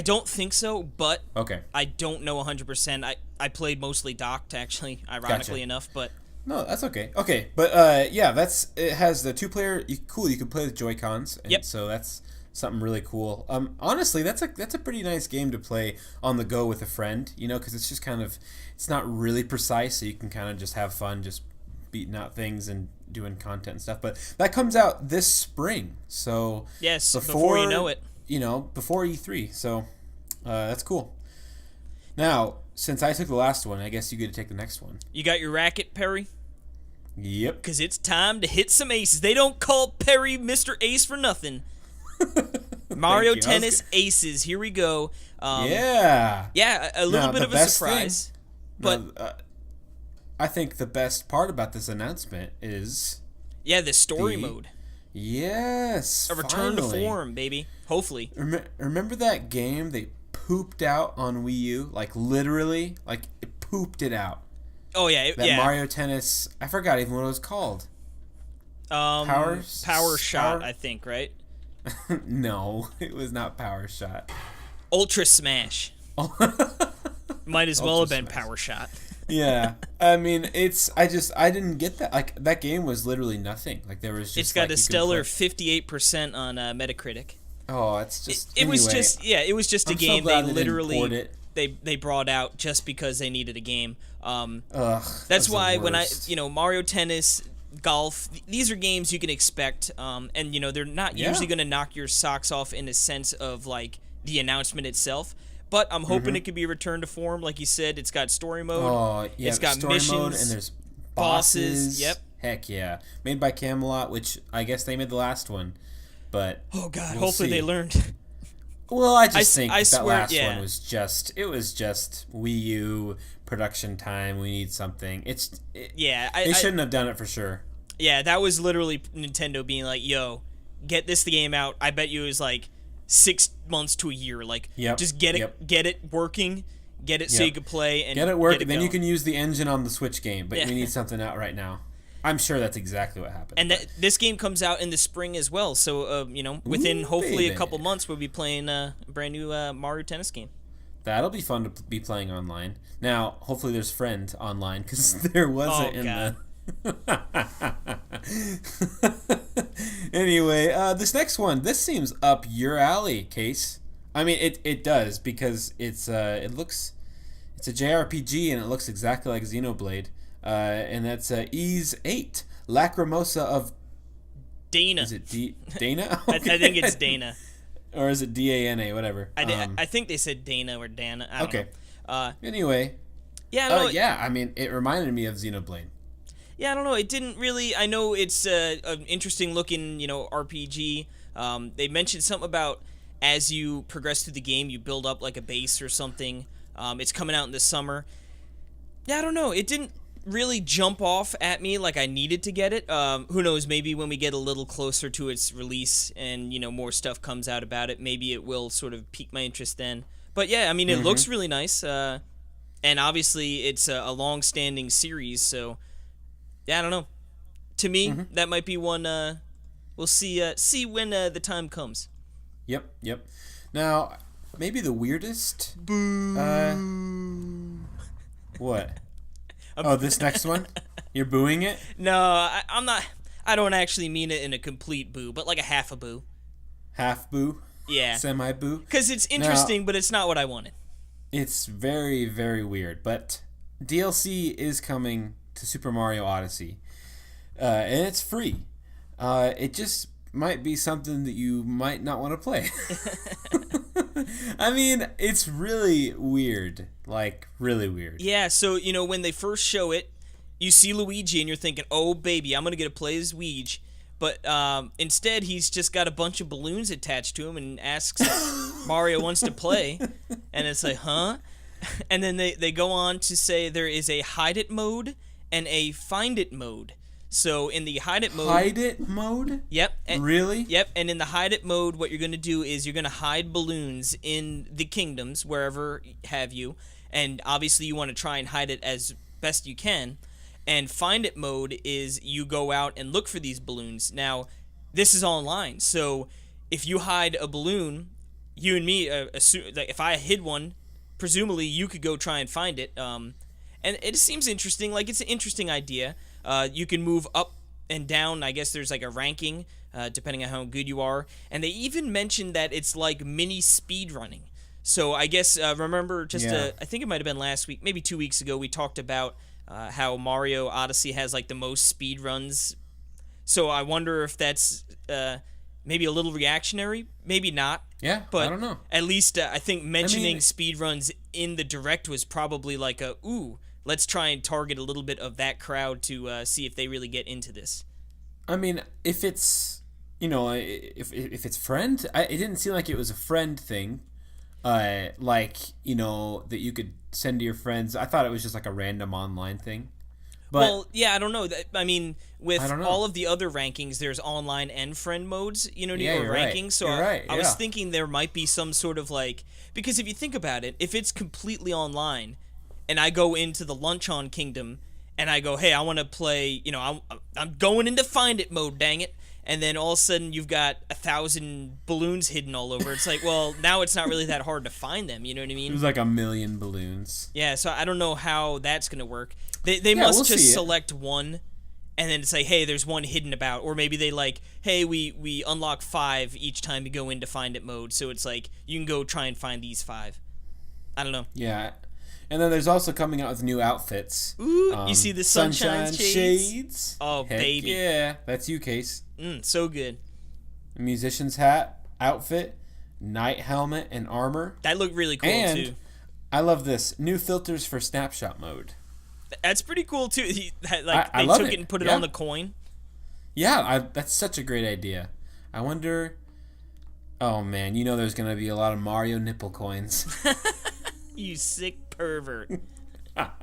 don't think so, but okay. I don't know 100%. I played mostly docked, actually, ironically enough, but no, that's okay. Okay, but it has the 2-player. Cool, you can play with Joy-Cons, and so that's something really cool. Honestly, that's a pretty nice game to play on the go with a friend, because it's just it's not really precise, so you can kind of just have fun, just beating out things and doing content and stuff. But that comes out this spring, so yes, before you know it. Before E3, so that's cool. Now, since I took the last one, I guess you get to take the next one. You got your racket, Perry? Yep. Because it's time to hit some aces. They don't call Perry Mr. Ace for nothing. Mario Tennis Aces, here we go. Yeah, a little bit of a surprise. But I think the best part about this announcement is... yeah, the story mode. Yes, a return to form, baby. Hopefully. Remember that game they pooped out on Wii U? Like, literally? Like, it pooped it out. Oh, yeah. Mario Tennis... I forgot even what it was called. Power Shot, I think, right? No, it was not Power Shot. Ultra Smash. Might as well have been Power Shot. Yeah, I mean, I didn't get that. Like, that game was literally nothing. Like, there was just. It's got a stellar 58% on Metacritic. Oh, it's just. It was just a game so they literally they brought out just because they needed a game. That's why when Mario Tennis, golf, these are games you can expect, and they're not usually going to knock your socks off in a sense of like the announcement itself. But I'm hoping it could be a return to form. Like you said, it's got story mode. Oh, yeah. It's got story missions, mode, and there's bosses. Yep. Heck yeah. Made by Camelot, which I guess they made the last one. But oh god, hopefully they learned. Well, I think that swear, last one was just Wii U production time. We need something. They shouldn't have done it for sure. Yeah, that was literally Nintendo being like, "Yo, get this game out." I bet you it was like 6 months to a year. Like, just get it working, get it so you can play and get it working. Then you can use the engine on the Switch game. But we need something out right now. I'm sure that's exactly what happened. And this game comes out in the spring as well. So within hopefully a couple months, we'll be playing a brand new Mario Tennis game. That'll be fun to be playing online. Now, hopefully, there's friend online because there wasn't in the. Anyway, this next one, this seems up your alley, Case. I mean, it does because it's a JRPG and it looks exactly like Xenoblade, and that's Ys 8, Lacrimosa of Dana. Is it Dana? Okay. I think it's Dana. Or is it Dana? Whatever. I think they said Dana or Dana. I don't know. Anyway. Yeah. I mean, it reminded me of Xenoblade. Yeah, I don't know. It didn't really. I know it's an interesting looking, RPG. They mentioned something about as you progress through the game, you build up like a base or something. It's coming out in the summer. Yeah, I don't know. It didn't really jump off at me like I needed to get it. Who knows, maybe when we get a little closer to its release and, more stuff comes out about it, maybe it will sort of pique my interest then. But yeah, I mean, it looks really nice. And obviously it's a long-standing series, so yeah, I don't know. To me, that might be one, we'll see when the time comes. Yep. Now, maybe the weirdest... Boo. What? Oh, this next one? You're booing it? No, I'm not. I don't actually mean it in a complete boo, but like a half a boo. Half boo? Yeah. Semi boo? Because it's interesting, but it's not what I wanted. It's very, very weird. But DLC is coming to Super Mario Odyssey. And it's free. It just might be something that you might not want to play. I mean, it's really weird. Like, really weird. Yeah, so, when they first show it, you see Luigi and you're thinking, oh, baby, I'm going to get to play as Luigi. But instead, he's just got a bunch of balloons attached to him and asks if Mario wants to play. And it's like, huh? And then they go on to say there is a hide it mode and a find it mode. So in the hide it mode... Hide it mode? Yep. Really? Yep, and in the hide it mode, what you're going to do is you're going to hide balloons in the kingdoms, wherever have you, and obviously you want to try and hide it as best you can. And find it mode is you go out and look for these balloons. Now, this is online, so if you hide a balloon, you and me, if I hid one, presumably you could go try and find it. And it seems interesting, like it's an interesting idea. You can move up and down. I guess there's like a ranking depending on how good you are. And they even mentioned that it's like mini speed running. So I guess, remember I think it might have been last week, maybe 2 weeks ago, we talked about how Mario Odyssey has like the most speed runs. So I wonder if that's maybe a little reactionary, maybe not. Yeah, but I don't know. At least I think mentioning speed runs in the Direct was probably like let's try and target a little bit of that crowd to see if they really get into this. I mean, if it's, if it's friend, it didn't seem like it was a friend thing, that you could send to your friends. I thought it was just like a random online thing. But, well, yeah, I don't know. I mean, with don't know. all of the other rankings, there's online and friend modes, or you're rankings. Right. So you're right. I was thinking there might be some sort of because if you think about it, if it's completely online, and I go into the Luncheon Kingdom, and I go, hey, I want to play, I'm going into Find It mode, dang it. And then all of a sudden you've got 1,000 balloons hidden all over. It's like, well, now it's not really that hard to find them, you know what I mean? There's like 1 million balloons. Yeah, so I don't know how that's going to work. They must just select one, and then say, hey, there's one hidden about. Or maybe they hey, we unlock 5 each time you go into Find It mode. So it's like, you can go try and find these 5. I don't know. Yeah. And then there's also coming out with new outfits. Ooh, you see the Sunshine Shades? Oh, Heck baby. Yeah, that's you, Case. So good. A musician's hat, outfit, knight helmet, and armor. That looked really cool, too. I love this. New filters for snapshot mode. That's pretty cool, too. I they love took it. it and put it on the coin. Yeah, that's such a great idea. I wonder... Oh, man, there's going to be a lot of Mario nipple coins. You sick pervert. But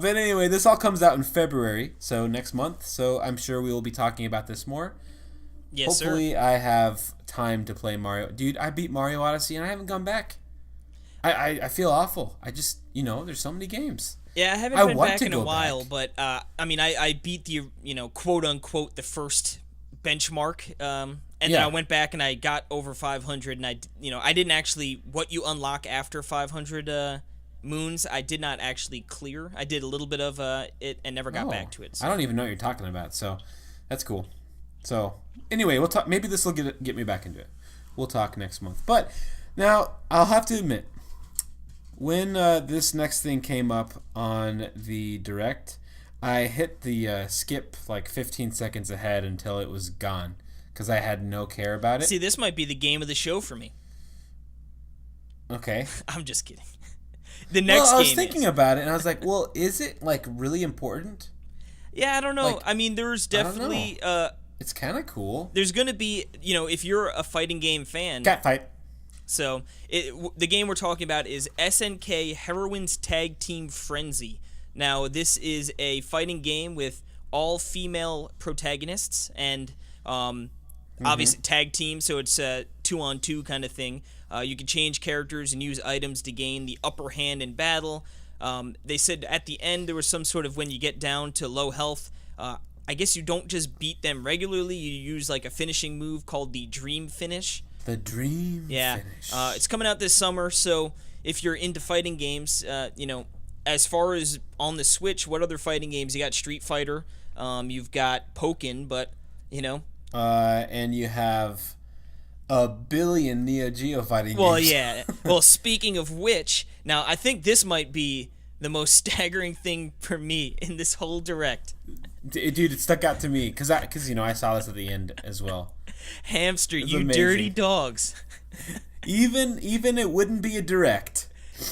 anyway, this all comes out in February, so next month. So I'm sure we will be talking about this more. Yes, Hopefully, sir. I have time to play Mario. Dude, I beat Mario Odyssey and I haven't gone back. I feel awful. I just, there's so many games. Yeah, I haven't been back in a while, but I mean, I beat the, quote unquote, the first benchmark. And then I went back and I got over 500, and I didn't actually, what you unlock after 500 moons, I did not actually clear. I did a little bit of it and never got back to it. So. I don't even know what you're talking about, so that's cool. So anyway, we'll talk. Maybe this will get me back into it. We'll talk next month. But now I'll have to admit, when this next thing came up on the Direct, I hit the skip like 15 seconds ahead until it was gone. Because I had no care about it. See, this might be the game of the show for me. Okay. I'm just kidding. The next game I was thinking about it, and I was like, well, is it, really important? Yeah, I don't know. I mean, there's definitely... it's kind of cool. There's going to be, if you're a fighting game fan... Cat fight. So, the game we're talking about is SNK Heroines Tag Team Frenzy. Now, this is a fighting game with all female protagonists and obviously tag team, so it's a 2-on-2 kind of thing. You can change characters and use items to gain the upper hand in battle. They said at the end there was some sort of when you get down to low health, I guess you don't just beat them regularly, you use like a finishing move called the Dream Finish. The Dream Finish. It's coming out this summer, so if you're into fighting games, as far as on the Switch, what other fighting games? You got Street Fighter, you've got Pokken, but, and you have a billion Neo Geo fighting Well, games. yeah. Well, speaking of which, now I think this might be the most staggering thing for me in this whole Direct. Dude, it stuck out to me because I saw this at the end as well. Hamster, It's you amazing. dirty dogs. Even it wouldn't be a Direct.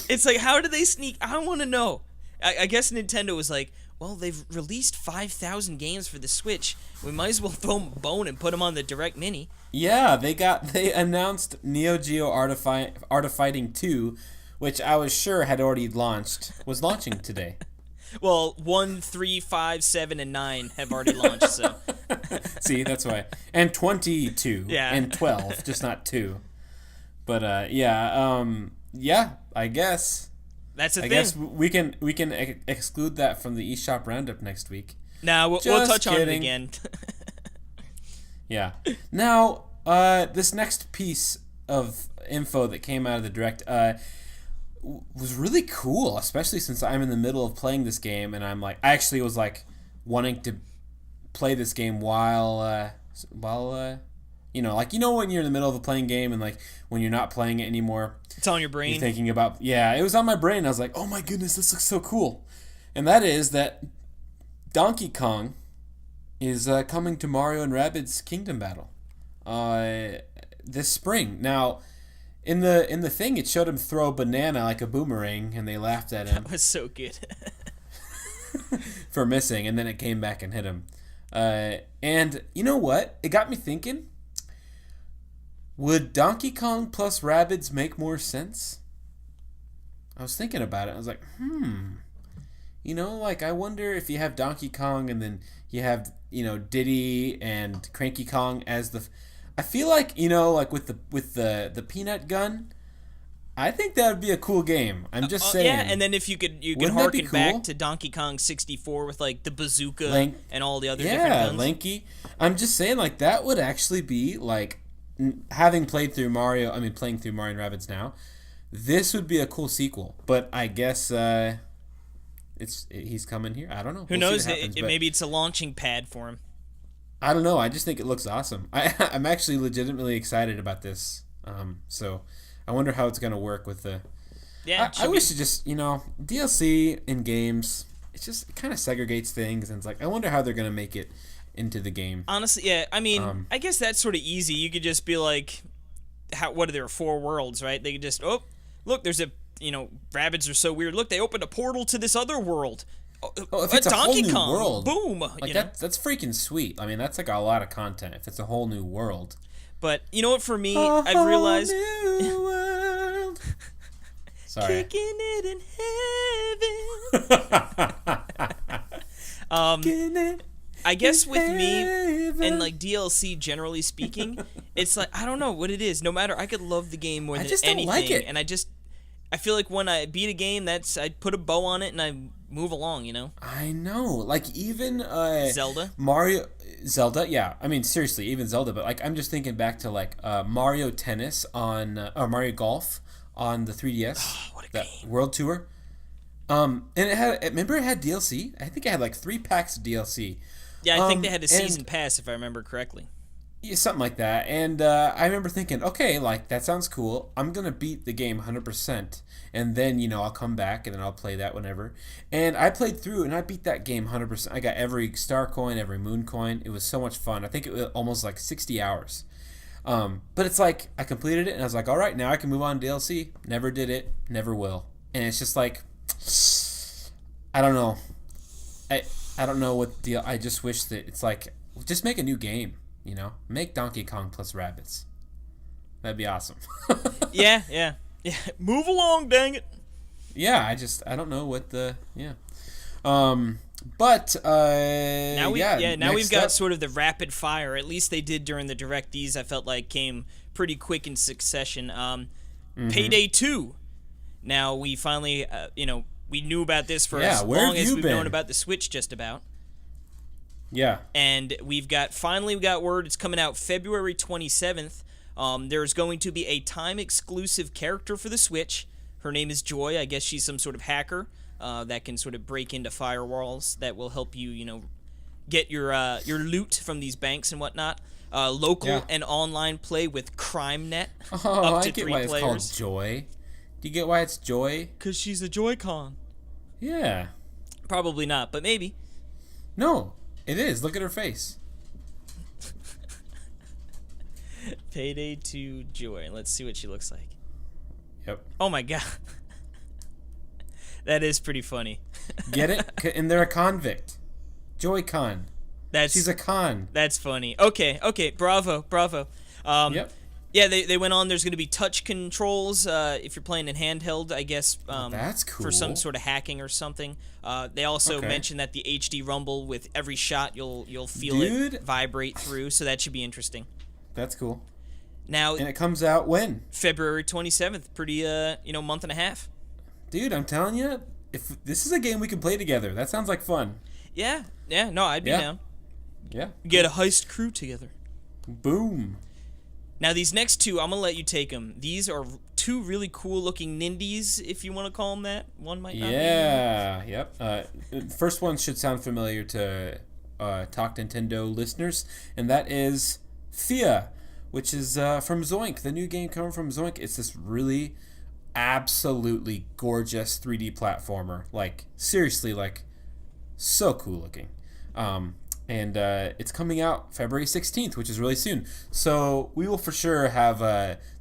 It's like, how did they sneak? I want to know. I guess Nintendo was like, well, they've released 5,000 games for the Switch. We might as well throw them a bone and put them on the Direct Mini. Yeah, they announced Neo Geo Art of Fighting 2, which I was sure had already was launching today. Well, 1, 3, 5, 7, and 9 have already launched, so. See, that's why. And 22. Yeah. And 12, just not 2. But I guess. That's the I thing. guess we can exclude that from the eShop Roundup next week. Now, we'll Just touch on it kidding. again. Yeah. Now, this next piece of info that came out of the Direct was really cool, especially since I'm in the middle of playing this game, and I actually was like wanting to play this game while when you're in the middle of a playing game and like when you're not playing it anymore, It's on your brain. you're thinking about, it was on my brain. I was like, oh my goodness, this looks so cool. And that is that Donkey Kong is coming to Mario and Rabbids Kingdom Battle this spring. Now, in the thing, it showed him throw a banana like a boomerang, and they laughed at him That was so good. for missing, and then it came back and hit him. And you know what? It got me thinking, would Donkey Kong plus Rabbids make more sense? I was thinking about it. I was like, I wonder if you have Donkey Kong and then you have, Diddy and Cranky Kong as the... I feel like, with the peanut gun, I think that would be a cool game. I'm just saying. Yeah, and then if you could Wouldn't that be harken cool? back to Donkey Kong 64 with like the bazooka and all the other different Yeah, guns. Lanky. I'm just saying, that would actually be like having playing through Mario and Rabbids now. This would be a cool sequel, but I guess he's coming here. I don't know. Who knows? Maybe it's a launching pad for him. I don't know. I just think it looks awesome. I'm actually legitimately excited about this. So I wonder how it's going to work with the... Yeah, I wish it just, DLC in games, it kind of segregates things. And it's like, I wonder how they're going to make it into the game. Honestly, yeah. I mean, I guess that's sort of easy. You could just be like, what are there, 4 worlds, right? They could just, look, there's a, Rabbids are so weird. Look, they opened a portal to this other world. If it's a whole Donkey new Kong. world, Boom. that's freaking sweet. I mean, that's like a lot of content if it's a whole new world. But you know what? For me, I've realized. New world. Sorry. Kicking it in heaven. I guess with me and like DLC, generally speaking, it's like I don't know what it is. No matter, I could love the game more than just don't anything, like it. and I feel like when I beat a game, I put a bow on it and I move along. I know, like even Zelda. Zelda, yeah. I mean, seriously, even Zelda. But like, I'm just thinking back to like Mario Tennis or Mario Golf on the 3DS. What a that game. World Tour. And it had DLC. I think it had like 3 packs of DLC. Yeah, I think they had a season pass if I remember correctly. Yeah, something like that. And I remember thinking, okay, like, that sounds cool. I'm going to beat the game 100%. And then, I'll come back and then I'll play that whenever. And I played through and I beat that game 100%. I got every star coin, every moon coin. It was so much fun. I think it was almost like 60 hours. But it's like, I completed it and I was like, all right, now I can move on to DLC. Never did it. Never will. And it's just like, I don't know. I don't know what deal. I just wish that it's like, just make a new game. Make Donkey Kong plus Rabbids. That'd be awesome. Yeah. Move along, dang it. Yeah, I don't know what But Now we've next got up- sort of the rapid fire. At least they did during the direct. These I felt like came pretty quick in succession. Payday 2. Now we finally, we knew about this for as where long have as you we've been? known about the Switch, just about. Yeah. And we got word it's coming out February 27th. There's going to be a time-exclusive character for the Switch. Her name is Joy. I guess she's some sort of hacker that can sort of break into firewalls that will help you, get your loot from these banks and whatnot. Local and online play with CrimeNet. Oh, up to I get 3 why it's players. called Joy. Do you get why it's Joy? Because she's a Joy-Con. Yeah. Probably not, but maybe. No, it is. Look at her face. Payday 2 Joy. Let's see what she looks like. Yep. Oh my god. That is pretty funny. Get it? And they're a convict. Joy-Con. She's a con. That's funny. Okay. Bravo. Yep. Yeah, they went on. There's going to be touch controls if you're playing in handheld, I guess. That's cool. For some sort of hacking or something. They also mentioned that the HD rumble with every shot you'll feel it vibrate through, so that should be interesting. That's cool. Now, and it comes out when? February 27th. Pretty month and a half. Dude, I'm telling you, if this is a game we can play together, that sounds like fun. Yeah. No, I'd be down. Yeah. Get a heist crew together. Boom. Now, these next two, I'm going to let you take them. These are two really cool-looking nindies, if you want to call them that. One might not be. Yeah, yep. First one should sound familiar to Talk Nintendo listeners, and that is Thea, which is from Zoink, the new game coming from Zoink. It's this really absolutely gorgeous 3D platformer. Like, seriously, like, so cool looking. And it's coming out February 16th, which is really soon. So we will for sure have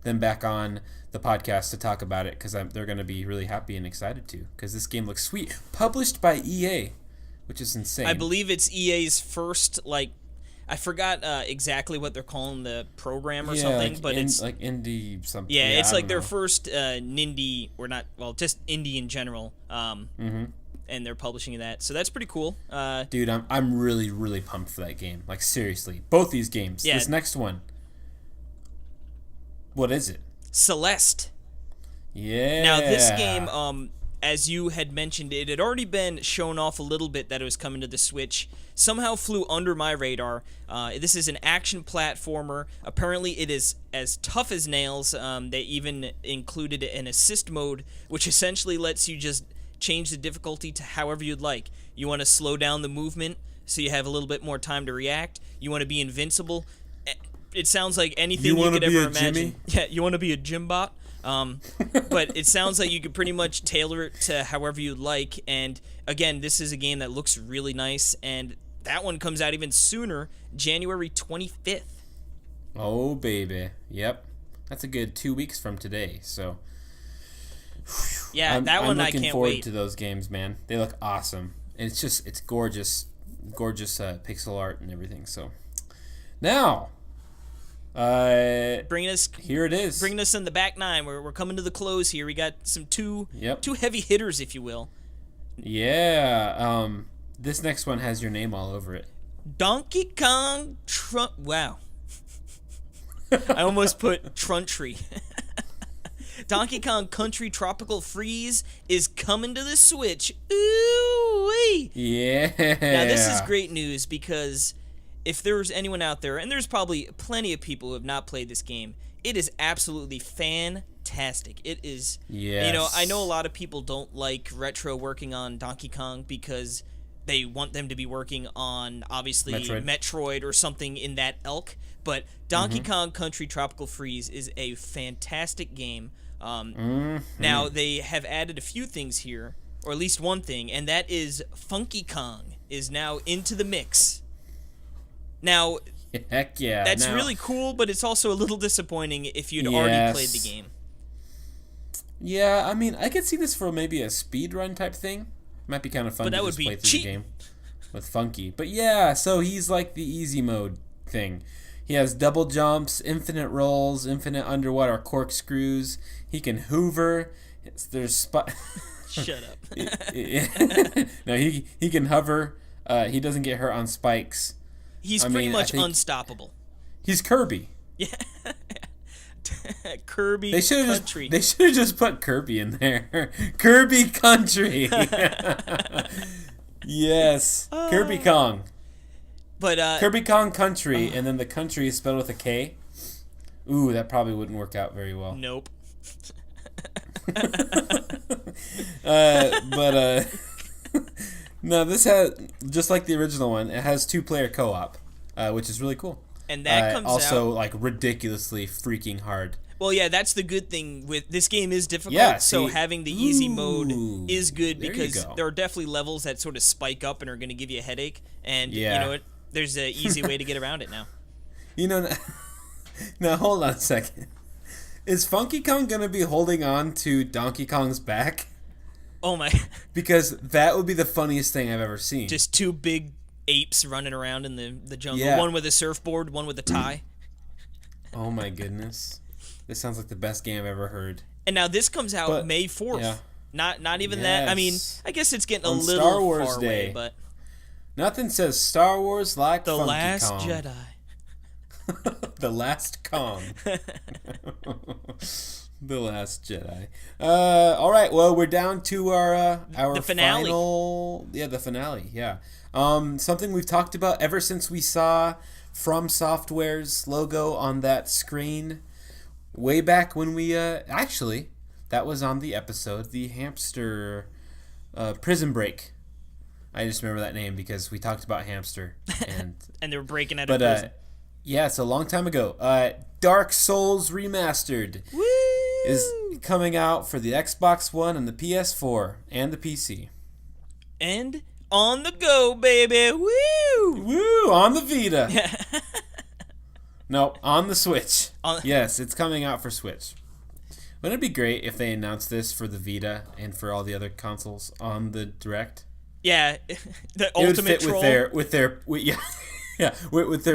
them back on the podcast to talk about it, because they're going to be really happy and excited to, because this game looks sweet. Published by EA, which is insane. I believe it's EA's first, I forgot exactly what they're calling the program or something, but it's like indie something. Yeah, it's like their know. first Nindy, or not, well, just indie in general. And they're publishing that, so that's pretty cool. Dude, I'm really, really pumped for that game. Like, seriously, both these games. Yeah. This next one, what is it? Celeste. Yeah. Now, this game, as you had mentioned, it had already been shown off a little bit that it was coming to the Switch. Somehow flew under my radar. This is an action platformer. Apparently, it is as tough as nails. They even included an assist mode, which essentially lets you just change the difficulty to however you'd like. You want to slow down the movement so you have a little bit more time to react. You want to be invincible. It sounds like anything you could ever imagine. Jimmy? Yeah, you want to be a gymbot. But it sounds like you could pretty much tailor it to however you'd like. And again, this is a game that looks really nice, and that one comes out even sooner, January 25th. Oh, baby. Yep. That's a good 2 weeks from today, so... Yeah, I'm I looking can't forward wait. to those games, man. They look awesome. And it's gorgeous pixel art and everything, so... Now... Bringing us here it is. Bringing us in the back nine. We're coming to the close here. We got some two heavy hitters, if you will. Yeah. This next one has your name all over it. Donkey Kong Wow. I almost put Truntry. Donkey Kong Country Tropical Freeze is coming to the Switch. Ooh-wee. Yeah. Now, this is great news, because if there's anyone out there, and there's probably plenty of people who have not played this game, it is absolutely fantastic. It is, I know a lot of people don't like Retro working on Donkey Kong because they want them to be working on, obviously, Metroid or something in that ilk, but Donkey Kong Country Tropical Freeze is a fantastic game. Now, they have added a few things here, or at least one thing, and that is Funky Kong is now into the mix. Now, heck yeah, that's really cool, but it's also a little disappointing if you'd already played the game. Yeah, I mean, I could see this for maybe a speedrun type thing. Might be kind of fun to just play through the game with Funky. But yeah, so he's like the easy mode thing. He has double jumps, infinite rolls, infinite underwater corkscrews. He can hoover. There's Shut up. No, he can hover. He doesn't get hurt on spikes. He's I pretty mean, much unstoppable. He's Kirby. Yeah. Kirby Country. They should have just put Kirby in there. Kirby Country. Yes. Kirby Kong. But Kirby Kong Country, and then the country is spelled with a K. Ooh, that probably wouldn't work out very well. Nope. No, this has, just like the original one, it has 2-player co-op, which is really cool. And that comes also, out like, ridiculously freaking hard. Well, yeah, that's the good thing with this game is difficult, Yeah, so see, having the easy mode is good there you because go. there are definitely levels that sort of spike up and are going to give you a headache, and Yeah. you know what? There's an easy way to get around it now. You know, now hold on a second. Is Funky Kong going to be holding on to Donkey Kong's back? Oh my! Because that would be the funniest thing I've ever seen. Just two big apes running around in the jungle. Yeah. One with a surfboard, one with a tie. Oh my goodness. This sounds like the best game I've ever heard. And now this comes out But- May 4th. yeah. Not even that. I mean, Yes. I guess it's getting a On little Star Wars far Day. away, but Nothing says Star Wars like The Funky Last Kong. Jedi. The Last Kong. The Last Jedi. All right. Well, we're down to our The finale. final. Yeah, the finale. Yeah. Something we've talked about ever since we saw From Software's logo on that screen, way back when we actually that was on the episode, the hamster Prison Break. I just remember that name because we talked about hamster and. And they were breaking out of But prison. yeah, it's a long time ago. Dark Souls Remastered Woo! is coming out for the Xbox One and the PS4 and the PC. And on the go, baby. Woo! Woo! On the Vita. No, on the Switch. Yes, it's coming out for Switch. Wouldn't it be great if they announced this for the Vita and for all the other consoles on the Direct? Yeah, the It would ultimate fit troll. with their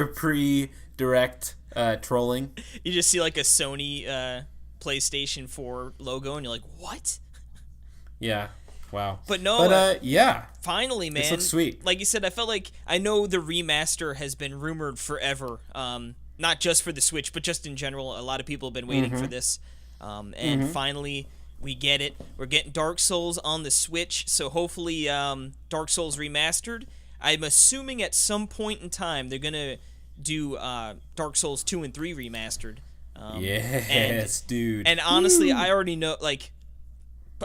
pre-Direct trolling. You just see like a Sony PlayStation 4 logo, and you're like, what? Yeah. Wow. But no, But yeah. finally, man. This looks sweet. Like you said, I felt like I know the remaster has been rumored forever. Not just for the Switch, but just in general. A lot of people have been waiting for this. And finally, we get it. We're getting Dark Souls on the Switch, so hopefully Dark Souls Remastered. I'm assuming at some point in time they're going to do Dark Souls 2 and 3 Remastered. Yes, dude. And honestly, I already know, like,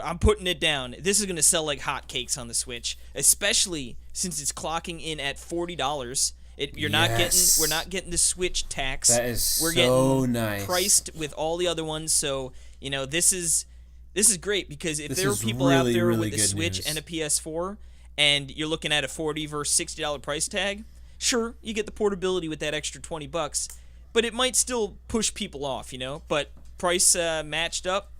I'm putting it down. This is going to sell like hotcakes on the Switch, especially since it's clocking in at $40. We're not getting the Switch tax. That is We're so getting nice. priced with all the other ones, so you know this is great because if This there are is people out really, there really with a good Switch news. and a PS4, and you're looking at a $40 versus $60 price tag, sure you get the portability with that extra $20, but it might still push people off, you know. But price matched up,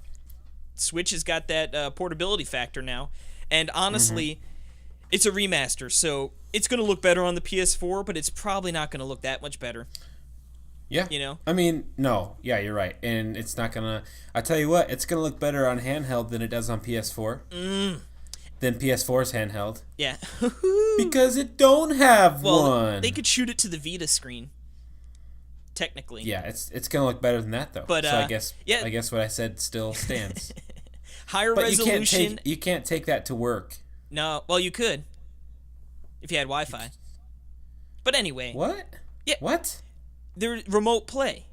Switch has got that portability factor now, and honestly, it's a remaster, so it's going to look better on the PS4, but it's probably not going to look that much better. Yeah. You know? I mean, no. Yeah, you're right. And it's not going to... I tell you what, it's going to look better on handheld than it does on PS4. Than PS4's handheld. Yeah. Because it don't have one. They could shoot it to the Vita screen. Technically. Yeah, it's going to look better than that, though. But, so I guess what I said still stands. Higher But resolution. you can't take that to work. No, well, you could. If you had Wi-Fi. But anyway. What? Yeah. What? They're remote play.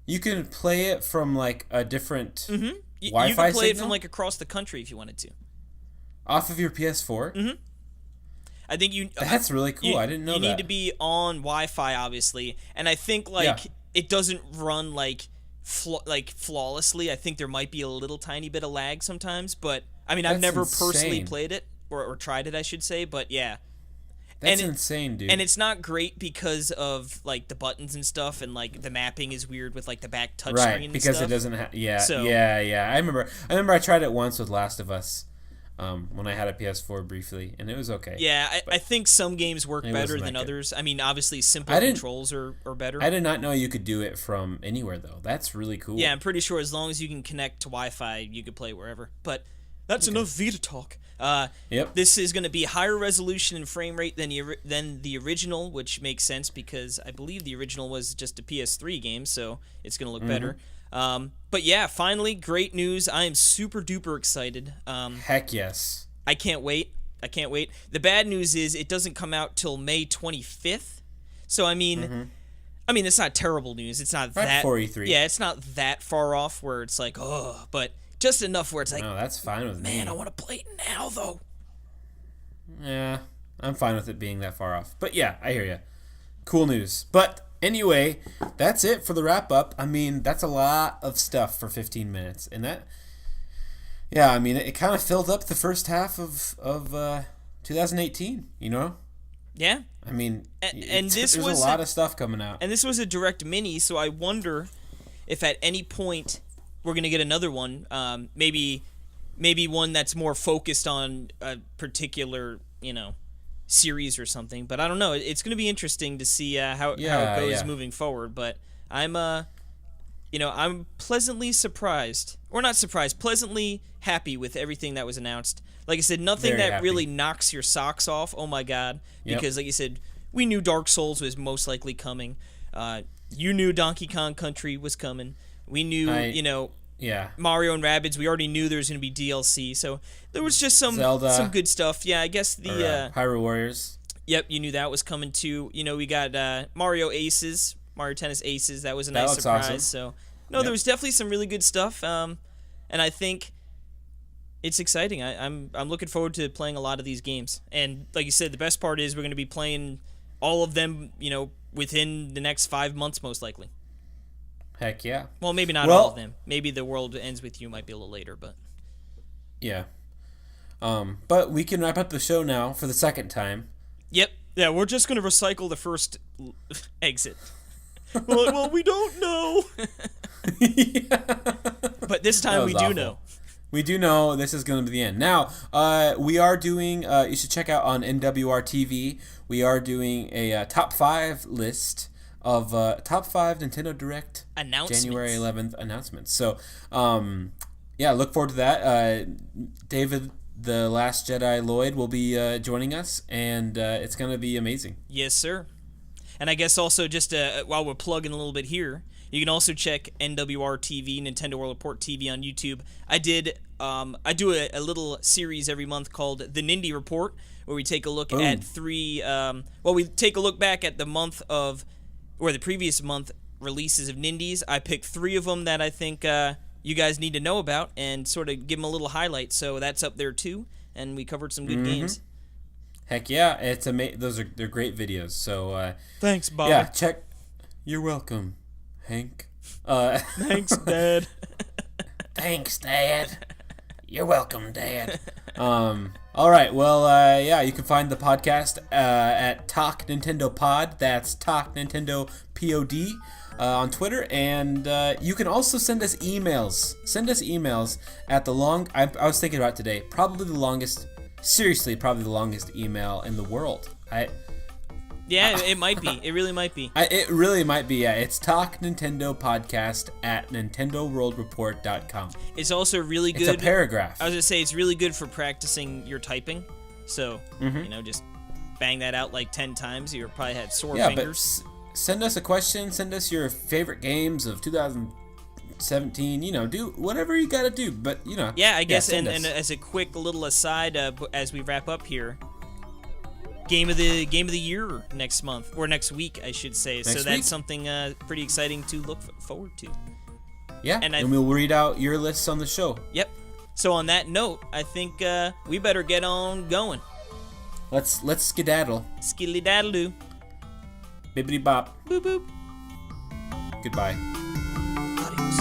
You can play it from, like, a different Wi-Fi You can play it signal? from, like, across the country if you wanted to. Off of your PS4? I think you... That's really cool. I didn't know you that. need to be on Wi-Fi, obviously. And I think, like, it doesn't run, like, flawlessly. I think there might be a little tiny bit of lag sometimes. But, I mean, I've That's never personally insane. played it. Or tried it, I should say. But, yeah. That's insane, dude. And it's not great because of, like, the buttons and stuff. And, like, the mapping is weird with, like, the back touchscreen right, and because stuff. it doesn't have... Yeah, So- yeah. I remember I tried it once with Last of Us. when I had a PS4 briefly, and it was okay. Yeah, I think some games work better than others. I mean, obviously, simple controls are better. I did not know you could do it from anywhere, though. That's really cool. Yeah, I'm pretty sure as long as you can connect to Wi-Fi, you could play wherever. But that's enough Vita talk. Yep. This is going to be higher resolution and frame rate than the original, which makes sense because I believe the original was just a PS3 game, so it's going to look better. But yeah, finally, great news. I am super duper excited. Heck yes. I can't wait. The bad news is it doesn't come out till May 25th. So I mean, it's not terrible news. It's not that before E3. Yeah, it's not that far off where it's like, oh, but just enough where it's like, no, that's fine with me. Man, I want to play it now though. Yeah, I'm fine with it being that far off. But yeah, I hear you. Cool news. But anyway, that's it for the wrap up. I mean, that's a lot of stuff for 15 minutes. And that, yeah, I mean, it kind of filled up the first half of 2018, you know? Yeah. I mean, and this there's was a lot of stuff coming out. And this was a direct mini, so I wonder if at any point we're going to get another one. Maybe one that's more focused on a particular, series or something. But I don't know. It's going to be interesting to see how it goes moving forward. But I'm pleasantly surprised, or not surprised, pleasantly happy with everything that was announced. Like I said, nothing Very that happy. really knocks your socks off. Oh my God! Because like you said, we knew Dark Souls was most likely coming. You knew Donkey Kong Country was coming. We knew, Mario and Rabbids. We already knew there was going to be DLC. So there was just some good stuff. Yeah, I guess the Hyrule Warriors. Yep, you knew that was coming too. We got Mario Tennis Aces. That was a nice surprise. Awesome. So there was definitely some really good stuff. And I think it's exciting. I'm looking forward to playing a lot of these games. And like you said, the best part is we're going to be playing all of them, within the next 5 months, most likely. Heck yeah. Well, maybe not all of them. Maybe The World Ends With You might be a little later, but yeah. But we can wrap up the show now for the second time. Yep. Yeah, we're just going to recycle the first exit. well, we don't know. Yeah. But this time we do know. We do know this is going to be the end. Now, we are doing, you should check out on NWR TV, we are doing a top 5 list of top 5 Nintendo Direct January 11th announcements. So, look forward to that. David, the Last Jedi Lloyd, will be joining us, and it's going to be amazing. Yes, sir. And I guess also just while we're plugging a little bit here, you can also check NWR TV, Nintendo World Report TV on YouTube. I do a little series every month called The Nindy Report, where we take a look at we take a look back at the month of, or the previous month releases of Nindies. I picked 3 of them that I think you guys need to know about and sort of give them a little highlight. So that's up there too, and we covered some good games. Heck yeah, it's they're great videos. So thanks, Bob. Yeah, check. You're welcome, Hank. Thanks, Dad. Thanks, Dad. You're welcome, Dad. All right. Well, you can find the podcast at Talk Nintendo Pod. That's Talk Nintendo Pod on Twitter, and you can also send us emails. Send us emails at the I was thinking about today. Probably the longest email in the world. It might be. It really might be. It really might be, yeah. It's talknintendopodcast@nintendoworldreport.com. It's also really good. It's a paragraph. I was going to say, it's really good for practicing your typing. So, just bang that out like 10 times. You probably had sore fingers. But send us a question. Send us your favorite games of 2017. Do whatever you got to do. But, Yeah, I guess, and as a quick little aside, as we wrap up here, Game of the year next month, or next week, I should say. That's something pretty exciting to look forward to. Yeah, and we'll read out your lists on the show. Yep. So on that note, I think we better get on going. Let's skedaddle. Skilly daddle doo. Bibbidi bop. Boop boop. Goodbye. Adios.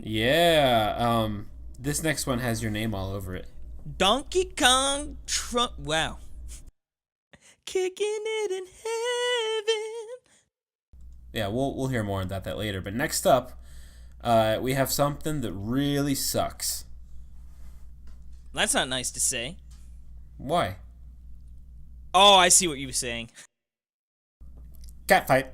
Yeah. This next one has your name all over it. Donkey Kong Trump. Wow. Kicking it in heaven. Yeah, we'll hear more about that later. But next up, we have something that really sucks. That's not nice to say. Why? Oh, I see what you were saying. Catfight.